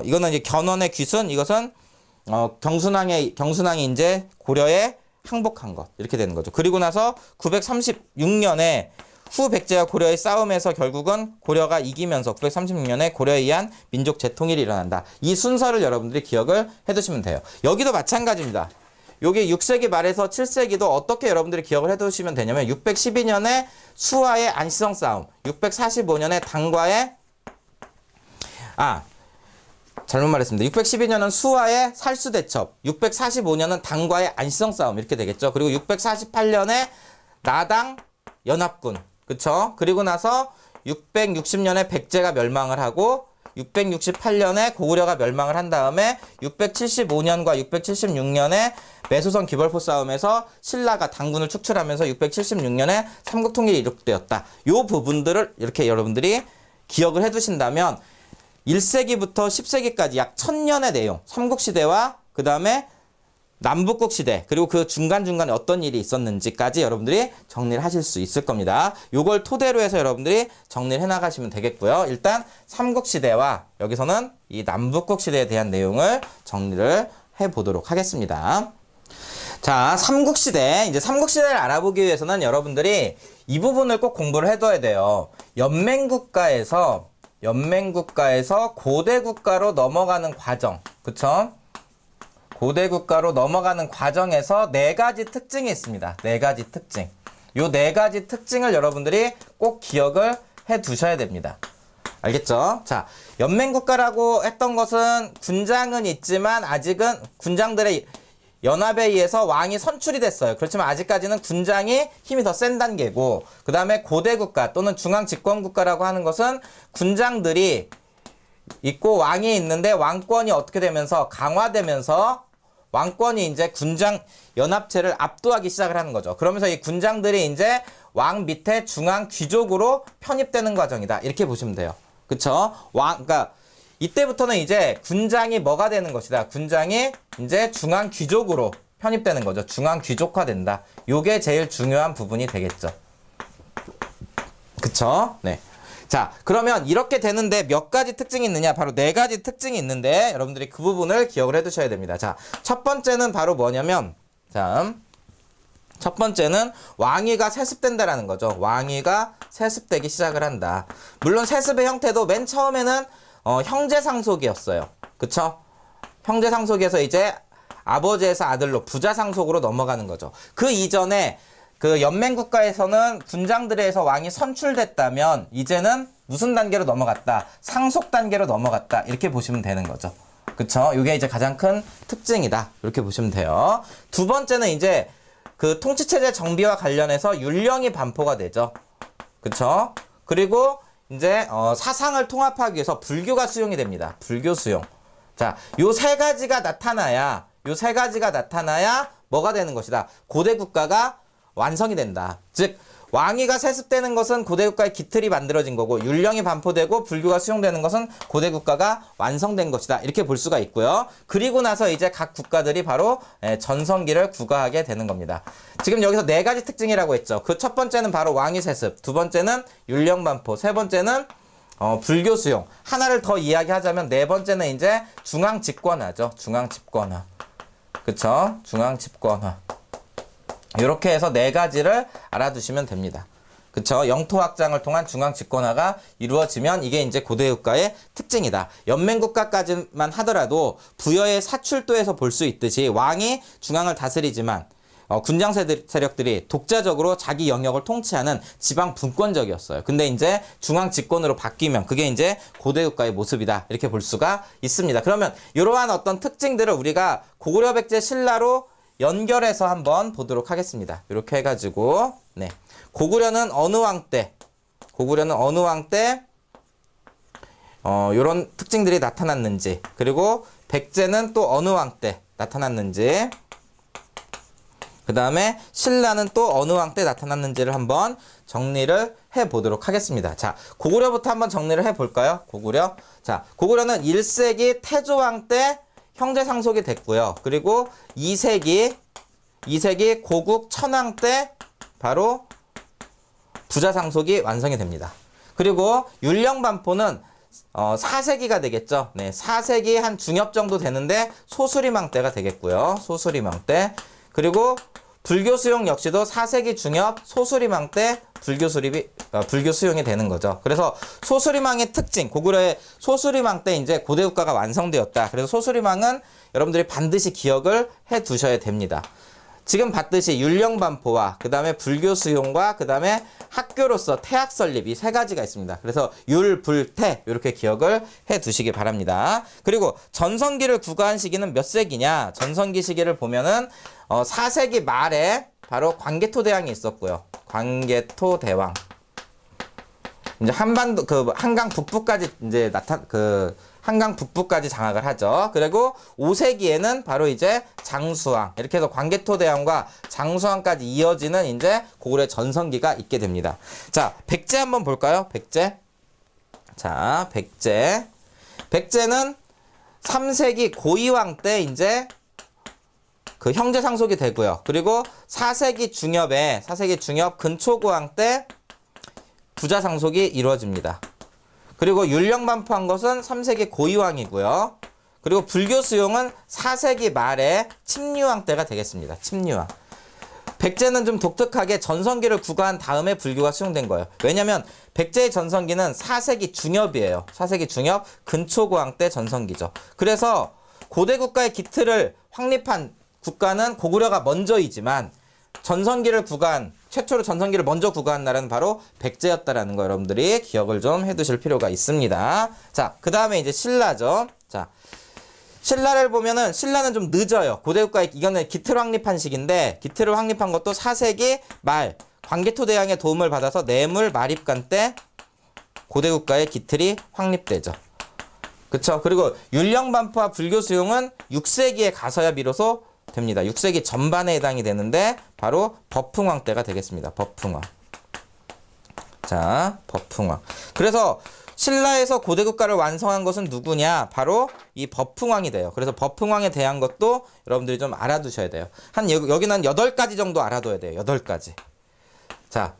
이거는 이제 견훤의 귀순, 이것은 경순왕이 이제 고려에 항복한 것 이렇게 되는 거죠. 그리고 나서 936년에 후 백제와 고려의 싸움에서 결국은 고려가 이기면서 936년에 고려에 의한 민족 재통일이 일어난다. 이 순서를 여러분들이 기억을 해두시면 돼요. 여기도 마찬가지입니다. 여기 6세기 말에서 7세기도 어떻게 여러분들이 기억을 해두시면 되냐면 612년에 수와의 안시성 싸움, 645년에 당과의 잘못 말했습니다. 612년은 수와의 살수대첩, 645년은 당과의 안시성 싸움 이렇게 되겠죠. 그리고 648년에 나당 연합군, 그쵸? 그리고 나서 660년에 백제가 멸망을 하고 668년에 고구려가 멸망을 한 다음에 675년과 676년에 매소성 기벌포 싸움에서 신라가 당군을 축출하면서 676년에 삼국통일이 이룩되었다. 이 부분들을 이렇게 여러분들이 기억을 해두신다면 1세기부터 10세기까지 약 1000년의 내용, 삼국시대와 그 다음에 남북국 시대, 그리고 그 중간중간에 어떤 일이 있었는지까지 여러분들이 정리를 하실 수 있을 겁니다. 요걸 토대로 해서 여러분들이 정리를 해나가시면 되겠고요. 일단 삼국시대와 여기서는 이 남북국 시대에 대한 내용을 정리를 해보도록 하겠습니다. 자, 삼국시대. 이제 삼국시대를 알아보기 위해서는 여러분들이 이 부분을 꼭 공부를 해둬야 돼요. 연맹국가에서 고대국가로 넘어가는 과정. 그쵸? 고대국가로 넘어가는 과정에서 4가지 특징이 있습니다. 4가지 특징. 요 4가지 특징을 여러분들이 꼭 기억을 해 두셔야 됩니다. 알겠죠? 자, 연맹국가라고 했던 것은 군장은 있지만 아직은 군장들의 연합에 의해서 왕이 선출이 됐어요. 그렇지만 아직까지는 군장이 힘이 더 센 단계고, 그 다음에 고대국가 또는 중앙집권국가라고 하는 것은 군장들이 있고 왕이 있는데 왕권이 어떻게 되면서 강화되면서 왕권이 이제 군장 연합체를 압도하기 시작을 하는 거죠. 그러면서 이 군장들이 이제 왕 밑에 중앙 귀족으로 편입되는 과정이다. 이렇게 보시면 돼요. 그쵸? 그러니까 이때부터는 이제 군장이 뭐가 되는 것이다. 군장이 이제 중앙 귀족으로 편입되는 거죠. 중앙 귀족화된다. 요게 제일 중요한 부분이 되겠죠. 그쵸? 네. 자, 그러면 이렇게 되는데 몇 가지 특징이 있느냐? 바로 4가지 특징이 있는데 여러분들이 그 부분을 기억을 해 두셔야 됩니다. 자, 첫 번째는 바로 뭐냐면, 자, 첫 번째는 왕위가 세습된다라는 거죠. 왕위가 세습되기 시작을 한다. 물론 세습의 형태도 맨 처음에는 형제상속이었어요. 그쵸? 형제상속에서 이제 아버지에서 아들로 부자상속으로 넘어가는 거죠. 그 이전에 그 연맹국가에서는 군장들에 의해서 왕이 선출됐다면 이제는 무슨 단계로 넘어갔다? 상속 단계로 넘어갔다. 이렇게 보시면 되는 거죠. 그쵸? 이게 이제 가장 큰 특징이다. 이렇게 보시면 돼요. 두 번째는 이제 그 통치체제 정비와 관련해서 율령이 반포가 되죠. 그쵸? 그리고 이제 사상을 통합하기 위해서 불교가 수용이 됩니다. 불교 수용. 자, 요 세 가지가 나타나야 뭐가 되는 것이다. 고대 국가가 완성이 된다. 즉 왕위가 세습되는 것은 고대 국가의 기틀이 만들어진 거고, 율령이 반포되고 불교가 수용되는 것은 고대 국가가 완성된 것이다. 이렇게 볼 수가 있고요. 그리고 나서 이제 각 국가들이 바로 전성기를 구가하게 되는 겁니다. 지금 여기서 네 가지 특징이라고 했죠. 그 첫 번째는 바로 왕위 세습, 두 번째는 율령 반포, 세 번째는 불교 수용. 하나를 더 이야기하자면 네 번째는 이제 중앙 집권화죠. 중앙 집권화. 그쵸? 중앙 집권화. 이렇게 해서 네 가지를 알아두시면 됩니다. 그쵸? 영토 확장을 통한 중앙 집권화가 이루어지면 이게 이제 고대 국가의 특징이다. 연맹 국가까지만 하더라도 부여의 사출도에서 볼 수 있듯이 왕이 중앙을 다스리지만 군장 세력들이 독자적으로 자기 영역을 통치하는 지방 분권적이었어요. 근데 이제 중앙 집권으로 바뀌면 그게 이제 고대 국가의 모습이다. 이렇게 볼 수가 있습니다. 그러면 이러한 어떤 특징들을 우리가 고구려 백제 신라로 연결해서 한번 보도록 하겠습니다. 이렇게 해가지고 고구려는 어느 왕 때 이런 특징들이 나타났는지, 그리고 백제는 또 어느 왕 때 나타났는지, 그 다음에 신라는 또 어느 왕 때 나타났는지를 한번 정리를 해보도록 하겠습니다. 자, 고구려부터 한번 정리를 해볼까요? 고구려. 자, 고구려는 1세기 태조왕 때 형제 상속이 됐고요. 그리고 2세기 고국 천왕 때 바로 부자 상속이 완성이 됩니다. 그리고 율령 반포는 4세기가 되겠죠. 네, 4세기 한 중엽 정도 되는데 소수리망 때가 되겠고요. 소수리망 때. 그리고 불교 수용 역시도 4세기 중엽 소수리망 때 불교 수용이 되는 거죠. 그래서 소수리망의 특징, 고구려의 소수리망 때 이제 고대 국가가 완성되었다. 그래서 소수리망은 여러분들이 반드시 기억을 해 두셔야 됩니다. 지금 봤듯이 율령 반포와 그 다음에 불교 수용과 그 다음에 학교로서 태학 설립, 이 세 가지가 있습니다. 그래서 율, 불, 태 이렇게 기억을 해 두시기 바랍니다. 그리고 전성기를 구가한 시기는 몇 세기냐? 전성기 시기를 보면은 4세기 말에 바로 광개토 대왕이 있었고요. 광개토 대왕. 이제 한반도 한강 북부까지 이제 한강 북부까지 장악을 하죠. 그리고 5세기에는 바로 이제 장수왕, 이렇게 해서 광개토 대왕과 장수왕까지 이어지는 이제 고구려의 전성기가 있게 됩니다. 자, 백제 한번 볼까요? 백제. 자, 백제는 3세기 고이왕 때 이제 그 형제 상속이 되고요. 그리고 4세기 중엽 근초고왕 때 부자 상속이 이루어집니다. 그리고 율령 반포한 것은 3세기 고이왕이고요. 그리고 불교 수용은 4세기 말에 침류왕 때가 되겠습니다. 침류왕. 백제는 좀 독특하게 전성기를 구가한 다음에 불교가 수용된 거예요. 왜냐면 백제의 전성기는 4세기 중엽이에요. 4세기 중엽 근초고왕 때 전성기죠. 그래서 고대 국가의 기틀을 확립한 국가는 고구려가 먼저이지만 최초로 전성기를 먼저 구가한 나라는 바로 백제였다라는 거 여러분들이 기억을 좀 해두실 필요가 있습니다. 자, 그 다음에 이제 신라죠. 자, 신라를 보면은 신라는 좀 늦어요. 고대 국가의 이거는 기틀을 확립한 시기인데, 기틀을 확립한 것도 4세기 말 광개토 대왕의 도움을 받아서 뇌물 마립간 때 고대 국가의 기틀이 확립되죠. 그쵸? 그리고 율령 반포와 불교 수용은 6세기에 가서야 비로소 됩니다. 6세기 전반에 해당이 되는데 바로 버풍왕 때가 되겠습니다. 버풍왕. 자, 버풍왕. 그래서 신라에서 고대 국가를 완성한 것은 누구냐? 바로 이 버풍왕이 돼요. 그래서 버풍왕에 대한 것도 여러분들이 좀 알아두셔야 돼요. 여기는 한 8가지 정도 알아둬야 돼요. 8가지. 자,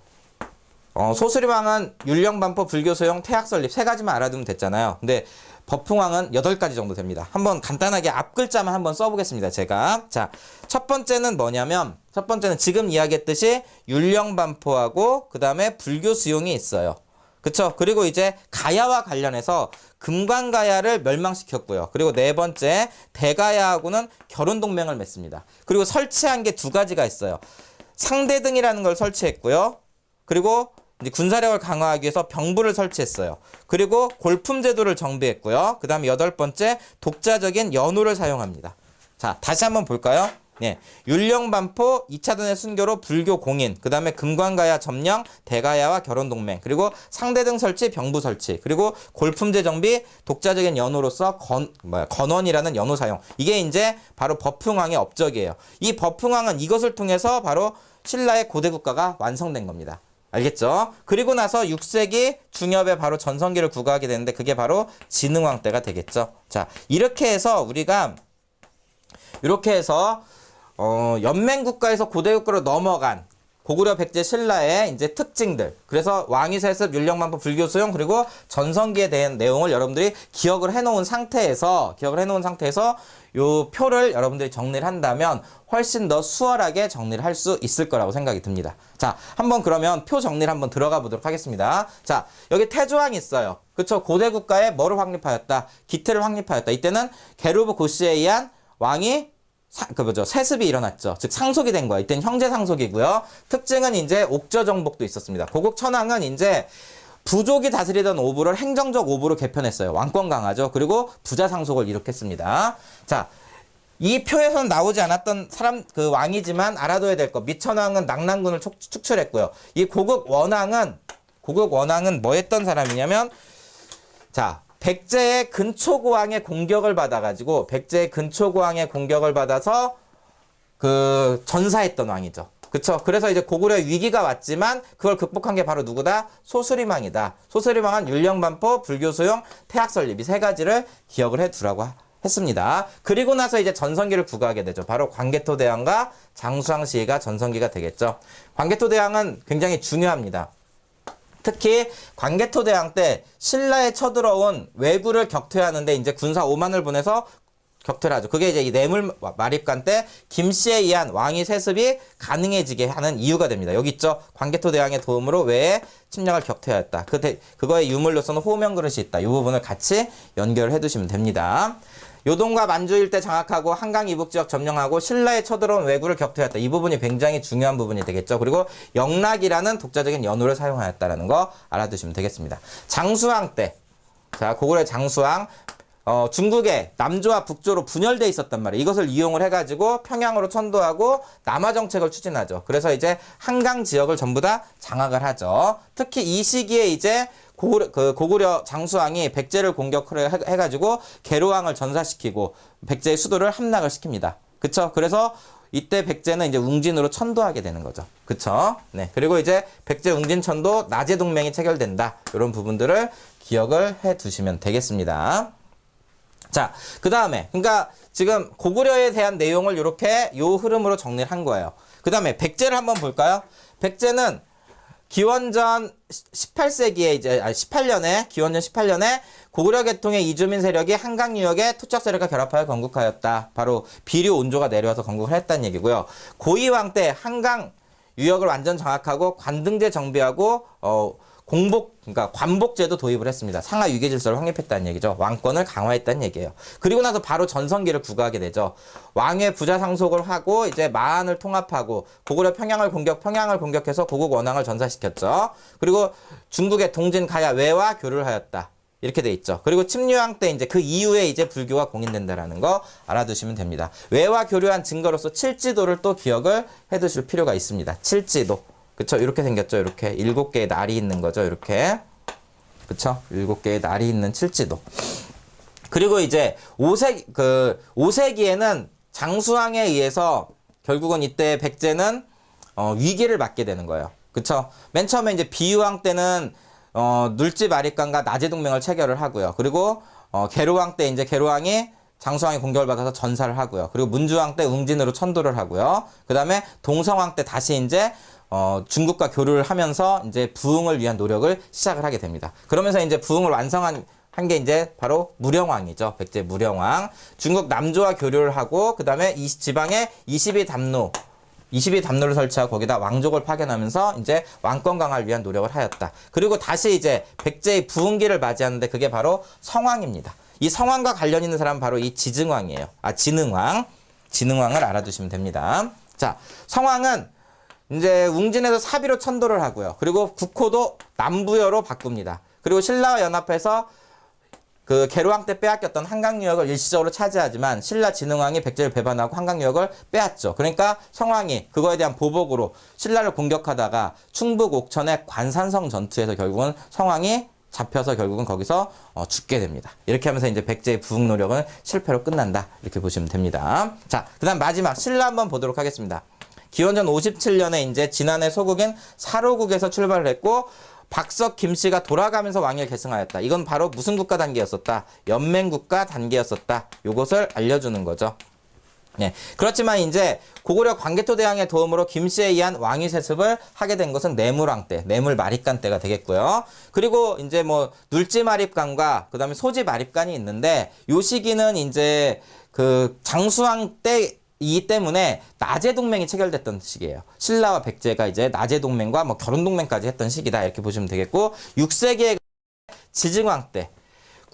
소수리왕은 율령 반포, 불교 수용, 태학 설립 3가지만 알아두면 됐잖아요. 근데 버풍왕은 8가지 정도 됩니다. 한번 간단하게 앞 글자만 한번 써보겠습니다. 제가. 자, 첫 번째는 뭐냐면, 첫 번째는 지금 이야기했듯이 율령 반포하고 그 다음에 불교 수용이 있어요. 그쵸? 그리고 이제 가야와 관련해서 금관가야를 멸망시켰고요. 그리고 네 번째, 대가야하고는 결혼 동맹을 맺습니다. 그리고 설치한 게 2가지가 있어요. 상대등이라는 걸 설치했고요. 그리고 이제 군사력을 강화하기 위해서 병부를 설치했어요. 그리고 골품 제도를 정비했고요. 그 다음에 8번째, 독자적인 연호를 사용합니다. 자, 다시 한번 볼까요? 예, 율령반포 2차단의 순교로 불교 공인, 그 다음에 금관가야 점령, 대가야와 결혼동맹, 그리고 상대등 설치, 병부 설치, 그리고 골품제 정비, 독자적인 연호로서 건원이라는 연호 사용. 이게 이제 바로 법흥왕의 업적이에요. 이 법흥왕은 이것을 통해서 바로 신라의 고대 국가가 완성된 겁니다. 알겠죠? 그리고 나서 6세기 중엽에 바로 전성기를 구가하게 되는데 그게 바로 진흥왕 때가 되겠죠. 자, 이렇게 해서 우리가 연맹국가에서 고대국가로 넘어간 고구려 백제 신라의 이제 특징들. 그래서 왕위 세습, 율령반포, 불교 수용, 그리고 전성기에 대한 내용을 여러분들이 기억을 해놓은 상태에서 요 표를 여러분들이 정리를 한다면 훨씬 더 수월하게 정리를 할 수 있을 거라고 생각이 듭니다. 자, 한번 그러면 표 정리를 한번 들어가 보도록 하겠습니다. 자, 여기 태조왕이 있어요. 그쵸? 고대국가에 뭐를 확립하였다? 기태를 확립하였다. 이때는 게르브 고시에 의한 왕이 세습이 일어났죠. 즉 상속이 된 거예요. 이때는 형제 상속이고요. 특징은 이제 옥저 정복도 있었습니다. 고국 천황은 이제 부족이 다스리던 오부를 행정적 오부로 개편했어요. 왕권 강화죠. 그리고 부자 상속을 일으켰습니다. 자, 이 표에서는 나오지 않았던 왕이지만 알아둬야 될 것. 미천왕은 낙랑군을 축출했고요. 이 고국 원왕은 뭐 했던 사람이냐면, 자, 백제의 근초고왕의 공격을 받아서 전사했던 왕이죠. 그쵸? 그래서 이제 고구려의 위기가 왔지만 그걸 극복한 게 바로 누구다? 소수리망이다. 소수리망은 율령반포, 불교수용, 태학설립 이 세 가지를 기억을 해두라고 했습니다. 그리고 나서 이제 전성기를 구가하게 되죠. 바로 광개토대왕과 장수왕 시기가 전성기가 되겠죠. 광개토대왕은 굉장히 중요합니다. 특히 광개토대왕 때 신라에 쳐들어온 왜구를 격퇴하는데 이제 군사 5만을 보내서 격퇴를 하죠. 그게 이제 이 뇌물 마립간 때 김씨에 의한 왕위 세습이 가능해지게 하는 이유가 됩니다. 여기 있죠. 광개토대왕의 도움으로 외에 침략을 격퇴하였다. 그거의 유물로서는 호명그릇이 있다. 이 부분을 같이 연결해 두시면 됩니다. 요동과 만주 일대 장악하고 한강 이북 지역 점령하고 신라에 쳐들어온 왜구를 격퇴했다. 이 부분이 굉장히 중요한 부분이 되겠죠. 그리고 영락이라는 독자적인 연호를 사용하였다라는 거 알아두시면 되겠습니다. 장수왕 때, 자, 고구려의 장수왕, 중국의 남조와 북조로 분열돼 있었단 말이에요. 이것을 이용을 해가지고 평양으로 천도하고 남하 정책을 추진하죠. 그래서 이제 한강 지역을 전부 다 장악을 하죠. 특히 이 시기에 이제 고구려 장수왕이 백제를 공격을 해가지고 계로왕을 전사시키고 백제의 수도를 함락을 시킵니다. 그쵸? 그래서 이때 백제는 이제 웅진으로 천도하게 되는 거죠. 그쵸? 네. 그리고 이제 백제 웅진 천도 나제 동맹이 체결된다. 이런 부분들을 기억을 해 두시면 되겠습니다. 자, 그 다음에, 그러니까 지금 고구려에 대한 내용을 이렇게 요 흐름으로 정리를 한 거예요. 그 다음에 백제를 한번 볼까요? 백제는 기원전 18세기에 기원전 18년에 고구려 계통의 이주민 세력이 한강 유역의 투척 세력과 결합하여 건국하였다. 바로 비류 온조가 내려와서 건국을 했다는 얘기고요. 고이왕 때 한강 유역을 완전 장악하고 관등제 정비하고 그러니까 관복제도 도입을 했습니다. 상하 위계 질서를 확립했다는 얘기죠. 왕권을 강화했다는 얘기예요. 그리고 나서 바로 전성기를 구가하게 되죠. 왕의 부자 상속을 하고 이제 마한을 통합하고 고구려 평양을 공격해서 고국 원왕을 전사시켰죠. 그리고 중국의 동진 가야 외와 교류를 하였다. 이렇게 돼 있죠. 그리고 침류왕 때 이제 그 이후에 이제 불교가 공인된다라는 거 알아두시면 됩니다. 외와 교류한 증거로서 칠지도를 또 기억을 해 두실 필요가 있습니다. 칠지도. 그쵸? 이렇게 생겼죠. 이렇게 7개의 날이 있는 거죠. 이렇게. 그쵸? 7개의 날이 있는 칠지도. 그리고 이제 5세기에는 장수왕에 의해서 결국은 이때 백제는 위기를 맞게 되는 거예요. 그쵸? 맨 처음에 이제 비유왕 때는 눌지 마립간과 나제 동맹을 체결을 하고요. 그리고 계로왕 때 이제 계로왕이 장수왕의 공격을 받아서 전사를 하고요. 그리고 문주왕 때 웅진으로 천도를 하고요. 그 다음에 동성왕 때 다시 이제 중국과 교류를 하면서 이제 부흥을 위한 노력을 시작을 하게 됩니다. 그러면서 이제 부흥을 완성한 게 이제 바로 무령왕이죠. 백제 무령왕. 중국 남조와 교류를 하고 그 다음에 이 지방에 22담로를 설치하고 거기다 왕족을 파견하면서 이제 왕권 강화를 위한 노력을 하였다. 그리고 다시 이제 백제의 부흥기를 맞이하는데 그게 바로 성왕입니다. 이 성왕과 관련 있는 사람은 바로 이 진흥왕이에요. 진흥왕을 알아두시면 됩니다. 자, 성왕은 이제 웅진에서 사비로 천도를 하고요. 그리고 국호도 남부여로 바꿉니다. 그리고 신라와 연합해서 그 계로왕 때 빼앗겼던 한강유역을 일시적으로 차지하지만 신라 진흥왕이 백제를 배반하고 한강유역을 빼앗죠. 그러니까 성왕이 그거에 대한 보복으로 신라를 공격하다가 충북 옥천의 관산성 전투에서 결국은 성왕이 잡혀서 결국은 거기서 죽게 됩니다. 이렇게 하면서 이제 백제의 부흥 노력은 실패로 끝난다. 이렇게 보시면 됩니다. 자, 그다음 마지막 신라 한번 보도록 하겠습니다. 기원전 57년에 이제 진안의 소국인 사로국에서 출발을 했고 박석 김씨가 돌아가면서 왕위를 계승하였다. 이건 바로 무슨 국가 단계였었다? 연맹국가 단계였었다. 요것을 알려주는 거죠. 네. 그렇지만 이제 고구려 광개토대왕의 도움으로 김씨에 의한 왕위 세습을 하게 된 것은 내물왕 때, 내물마립간 때가 되겠고요. 그리고 이제 뭐 눌지마립간과 그다음에 소지마립간이 있는데 요 시기는 이제 그 장수왕 때 이기 때문에 나제 동맹이 체결됐던 시기예요. 신라와 백제가 이제 나제 동맹과 뭐 결혼 동맹까지 했던 시기다 이렇게 보시면 되겠고 6세기의 지증왕 때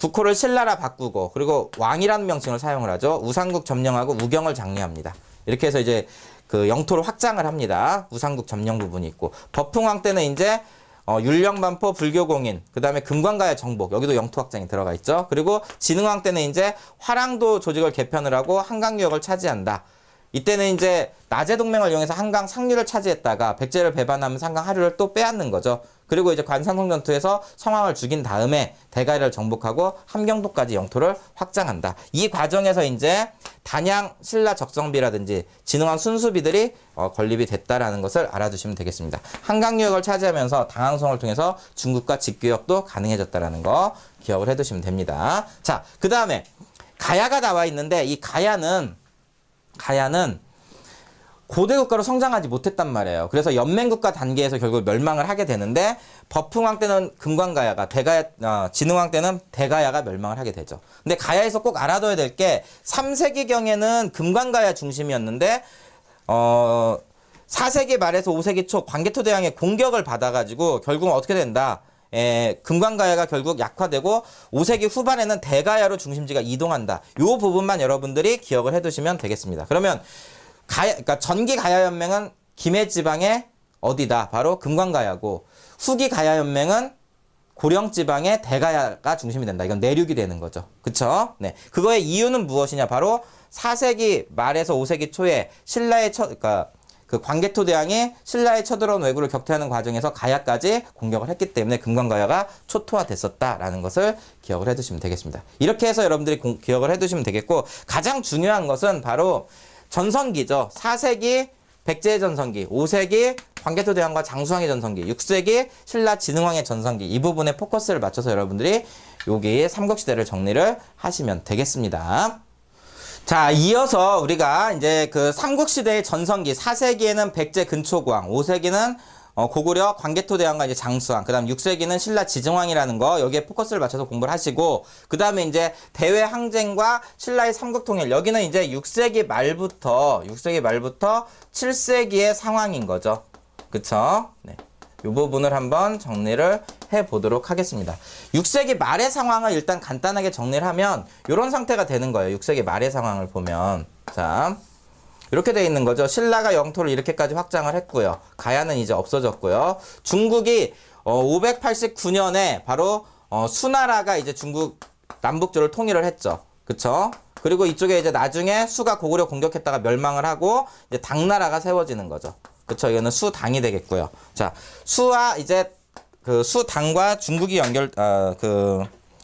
국호를 신라라 바꾸고 그리고 왕이라는 명칭을 사용을 하죠. 우상국 점령하고 우경을 장려합니다. 이렇게 해서 이제 그 영토를 확장을 합니다. 우상국 점령 부분이 있고 법흥왕 때는 이제 율령반포 불교공인, 그 다음에 금관가의 정복, 여기도 영토 확장이 들어가 있죠. 그리고 진흥왕 때는 이제 화랑도 조직을 개편을 하고 한강유역을 차지한다. 이때는 이제 나제 동맹을 이용해서 한강 상류를 차지했다가 백제를 배반하면서 한강 하류를 또 빼앗는 거죠. 그리고 이제 관산성 전투에서 성왕을 죽인 다음에 대가리를 정복하고 함경도까지 영토를 확장한다. 이 과정에서 이제 단양 신라 적성비라든지 진흥왕 순수비들이 건립이 됐다라는 것을 알아두시면 되겠습니다. 한강유역을 차지하면서 당항성을 통해서 중국과 직교역도 가능해졌다라는 거 기억을 해두시면 됩니다. 자, 그 다음에 가야가 나와 있는데 이 가야는 고대 국가로 성장하지 못했단 말이에요. 그래서 연맹국가 단계에서 결국 멸망을 하게 되는데 법흥왕 때는 금관가야가 진흥왕 때는 대가야가 멸망을 하게 되죠. 근데 가야에서 꼭 알아둬야 될 게 3세기경에는 금관가야 중심이었는데 4세기 말에서 5세기 초 광개토대왕의 공격을 받아가지고 결국은 어떻게 된다? 금관가야가 결국 약화되고 5세기 후반에는 대가야로 중심지가 이동한다. 요 부분만 여러분들이 기억을 해두시면 되겠습니다. 그러면 그러니까 전기 가야연맹은 김해 지방의 어디다? 바로 금관가야고 후기 가야연맹은 고령 지방의 대가야가 중심이 된다. 이건 내륙이 되는 거죠. 그쵸? 네. 그거의 이유는 무엇이냐? 바로 4세기 말에서 5세기 초에 신라의 그러니까 그 광개토대왕이 신라에 쳐들어온 왜구를 격퇴하는 과정에서 가야까지 공격을 했기 때문에 금관가야가 초토화됐었다라는 것을 기억을 해두시면 되겠습니다. 이렇게 해서 여러분들이 기억을 해두시면 되겠고 가장 중요한 것은 바로 전성기죠. 4세기 백제의 전성기, 5세기 광개토대왕과 장수왕의 전성기, 6세기 신라 진흥왕의 전성기 이 부분에 포커스를 맞춰서 여러분들이 여기 삼국시대를 정리를 하시면 되겠습니다. 자, 이어서 우리가 이제 그 삼국시대의 전성기 4세기에는 백제 근초고왕, 5세기는 고구려 광개토대왕과 이제 장수왕, 그 다음 6세기는 신라 지증왕이라는 거 여기에 포커스를 맞춰서 공부를 하시고 그 다음에 이제 대외 항쟁과 신라의 삼국통일 여기는 이제 6세기 말부터 7세기의 상황인 거죠. 그쵸? 네. 이 부분을 한번 정리를 해보도록 하겠습니다. 6세기 말의 상황을 일단 간단하게 정리를 하면 이런 상태가 되는 거예요. 6세기 말의 상황을 보면 자 이렇게 돼 있는 거죠. 신라가 영토를 이렇게까지 확장을 했고요. 가야는 이제 없어졌고요. 중국이 589년에 바로 수나라가 이제 중국 남북조를 통일을 했죠. 그쵸? 그리고 이쪽에 이제 나중에 수가 고구려 공격했다가 멸망을 하고 이제 당나라가 세워지는 거죠. 그쵸? 이거는 수당이 되겠고요. 자, 수와 이제 그 수당과 중국이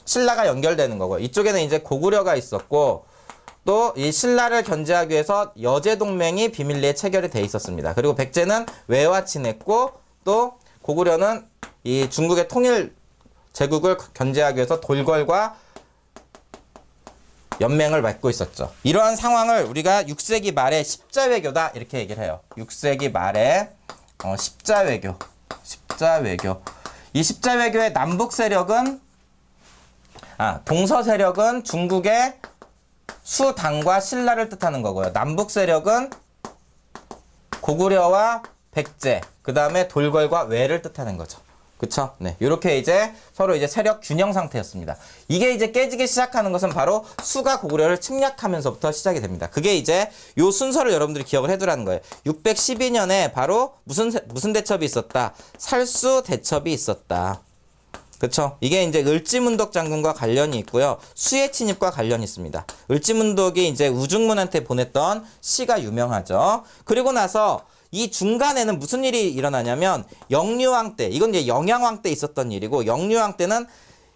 신라가 연결되는 거고요. 이쪽에는 이제 고구려가 있었고 또 이 신라를 견제하기 위해서 여제동맹이 비밀리에 체결이 돼 있었습니다. 그리고 백제는 외와 친했고 또 고구려는 이 중국의 통일 제국을 견제하기 위해서 돌궐과 연맹을 맺고 있었죠. 이러한 상황을 우리가 6세기 말에 십자외교다 이렇게 얘기를 해요. 6세기 말에 십자외교. 이 십자외교의 남북 세력은 동서 세력은 중국의 수당과 신라를 뜻하는 거고요. 남북 세력은 고구려와 백제, 그 다음에 돌궐과 외를 뜻하는 거죠. 그쵸? 네. 요렇게 이제 서로 이제 세력 균형 상태였습니다. 이게 이제 깨지기 시작하는 것은 바로 수가 고구려를 침략하면서부터 시작이 됩니다. 그게 이제 요 순서를 여러분들이 기억을 해두라는 거예요. 612년에 바로 무슨 대첩이 있었다? 살수 대첩이 있었다. 그쵸? 이게 이제 을지문덕 장군과 관련이 있고요. 수의 침입과 관련이 있습니다. 을지문덕이 이제 우중문한테 보냈던 시가 유명하죠. 그리고 나서 이 중간에는 무슨 일이 일어나냐면 영유왕 때, 이건 이제 영양왕 때 있었던 일이고, 영유왕 때는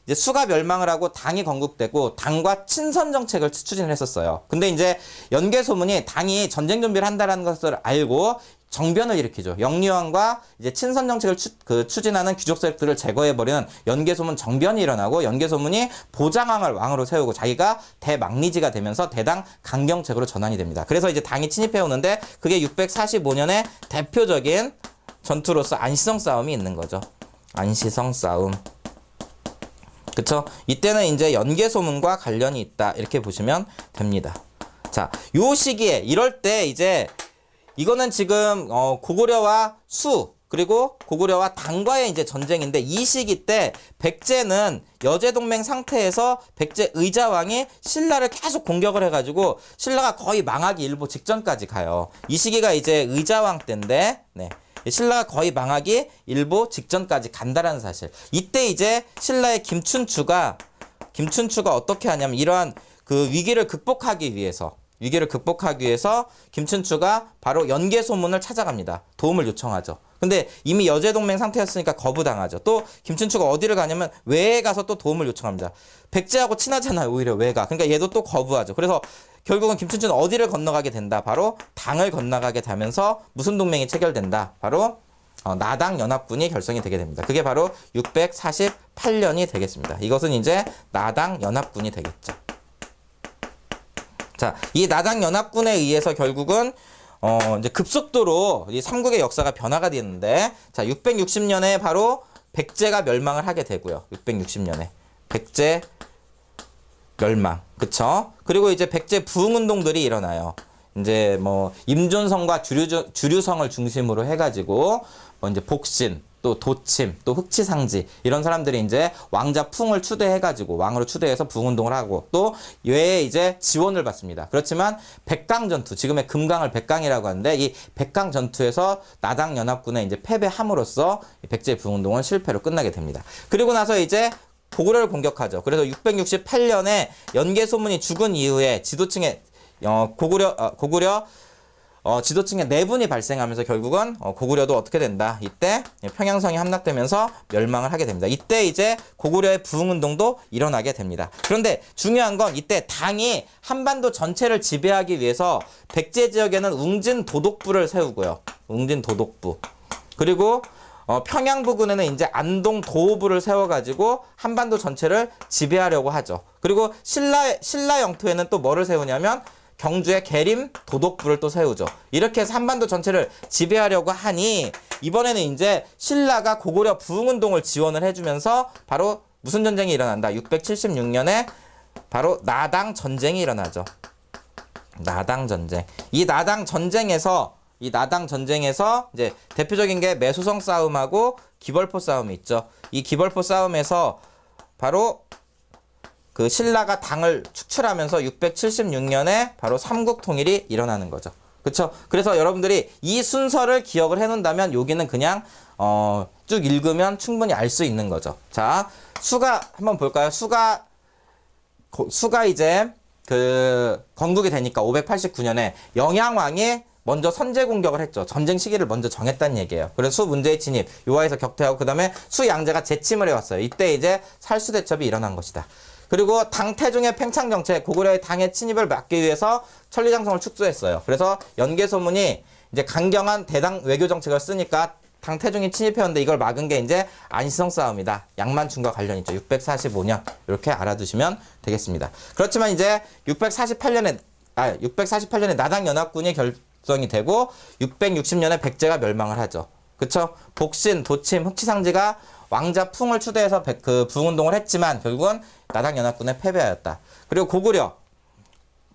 이제 수가 멸망을 하고 당이 건국되고 당과 친선 정책을 추진을 했었어요. 근데 이제 연개소문이 당이 전쟁 준비를 한다라는 것을 알고 정변을 일으키죠. 영유왕과 이제 친선 정책을 추진하는 귀족 세력들을 제거해버리는 연개소문 정변이 일어나고, 연개소문이 보장왕을 왕으로 세우고 자기가 대망리지가 되면서 대당 강경책으로 전환이 됩니다. 그래서 이제 당이 침입해 오는데 그게 645년에 대표적인 전투로서 안시성 싸움이 있는 거죠. 안시성 싸움. 그쵸? 이때는 이제 연개소문과 관련이 있다, 이렇게 보시면 됩니다. 자, 요 시기에 이럴 때 이제 이거는 지금 고구려와 수, 그리고 고구려와 당과의 이제 전쟁인데, 이 시기 때 백제는 여제동맹 상태에서 백제 의자왕이 신라를 계속 공격을 해가지고 신라가 거의 망하기 일보 직전까지 가요. 이 시기가 이제 의자왕 때인데, 네. 신라가 거의 망하기 일보 직전까지 간다라는 사실. 이때 이제 신라의 김춘추가 어떻게 하냐면, 이러한 그 위기를 극복하기 위해서 김춘추가 바로 연개소문을 찾아갑니다. 도움을 요청하죠. 근데 이미 여제동맹 상태였으니까 거부당하죠. 또 김춘추가 어디를 가냐면 외에 가서 또 도움을 요청합니다. 백제하고 친하잖아요, 오히려 외가. 그러니까 얘도 또 거부하죠. 그래서 결국은 김춘추는 어디를 건너가게 된다? 바로 당을 건너가게 되면서 무슨 동맹이 체결된다? 바로 나당 연합군이 결성이 되게 됩니다. 그게 바로 648년이 되겠습니다. 이것은 이제 나당 연합군이 되겠죠. 자, 이 나당 연합군에 의해서 결국은 이제 급속도로 이 삼국의 역사가 변화가 되는데, 자, 660년에 바로 백제가 멸망을 하게 되고요. 660년에 백제 멸망, 그쵸? 그리고 이제 백제 부흥운동들이 일어나요. 이제 뭐 임존성과 주류성을 중심으로 해가지고 이제 복신, 또 도침, 또 흑치상지, 이런 사람들이 이제 왕자 풍을 추대해가지고 왕으로 추대해서 부흥운동을 하고, 또 외에 이제 지원을 받습니다. 그렇지만 백강전투, 지금의 금강을 백강이라고 하는데, 이 백강전투에서 나당 연합군에 이제 패배함으로써 백제 부흥운동은 실패로 끝나게 됩니다. 그리고 나서 이제 고구려를 공격하죠. 그래서 668년에 연개소문이 죽은 이후에 지도층에 고구려 지도층의 내분이 발생하면서 결국은 고구려도 어떻게 된다? 이때 평양성이 함락되면서 멸망을 하게 됩니다. 이때 이제 고구려의 부흥운동도 일어나게 됩니다. 그런데 중요한 건 이때 당이 한반도 전체를 지배하기 위해서 백제 지역에는 웅진도독부를 세우고요. 웅진도독부. 그리고 평양 부근에는 이제 안동도호부를 세워가지고 한반도 전체를 지배하려고 하죠. 그리고 신라 영토에는 또 뭐를 세우냐면 경주에 계림 도독부를 또 세우죠. 이렇게 해서 한반도 전체를 지배하려고 하니, 이번에는 이제 신라가 고구려 부흥운동을 지원을 해주면서 바로 무슨 전쟁이 일어난다? 676년에 바로 나당 전쟁이 일어나죠. 나당 전쟁. 이 나당 전쟁에서 이제 대표적인 게 매수성 싸움하고 기벌포 싸움이 있죠. 이 기벌포 싸움에서 바로 그 신라가 당을 축출하면서 676년에 바로 삼국 통일이 일어나는 거죠. 그쵸? 그래서 여러분들이 이 순서를 기억을 해놓는다면 여기는 그냥 쭉 읽으면 충분히 알 수 있는 거죠. 자, 수가 한번 볼까요? 수가 이제 그 건국이 되니까 589년에 영양왕이 먼저 선제 공격을 했죠. 전쟁 시기를 먼저 정했다는 얘기예요. 그래서 수 문제의 침입, 요하에서 격퇴하고 그 다음에 수 양제가 재침을 해왔어요. 이때 이제 살수 대첩이 일어난 것이다. 그리고 당 태종의 팽창 정책, 고구려의 당의 침입을 막기 위해서 천리장성을 축소했어요. 그래서 연개소문이 이제 강경한 대당 외교 정책을 쓰니까 당 태종이 침입해왔는데, 이걸 막은 게 이제 안시성 싸움이다. 양만춘과 관련이 있죠. 645년 이렇게 알아두시면 되겠습니다. 그렇지만 이제 648년에 나당 연합군이 결성이 되고 660년에 백제가 멸망을 하죠. 그쵸? 복신, 도침, 흑치상지가 왕자 풍을 추대해서 부흥운동을 했지만 결국은 나당 연합군에 패배하였다. 그리고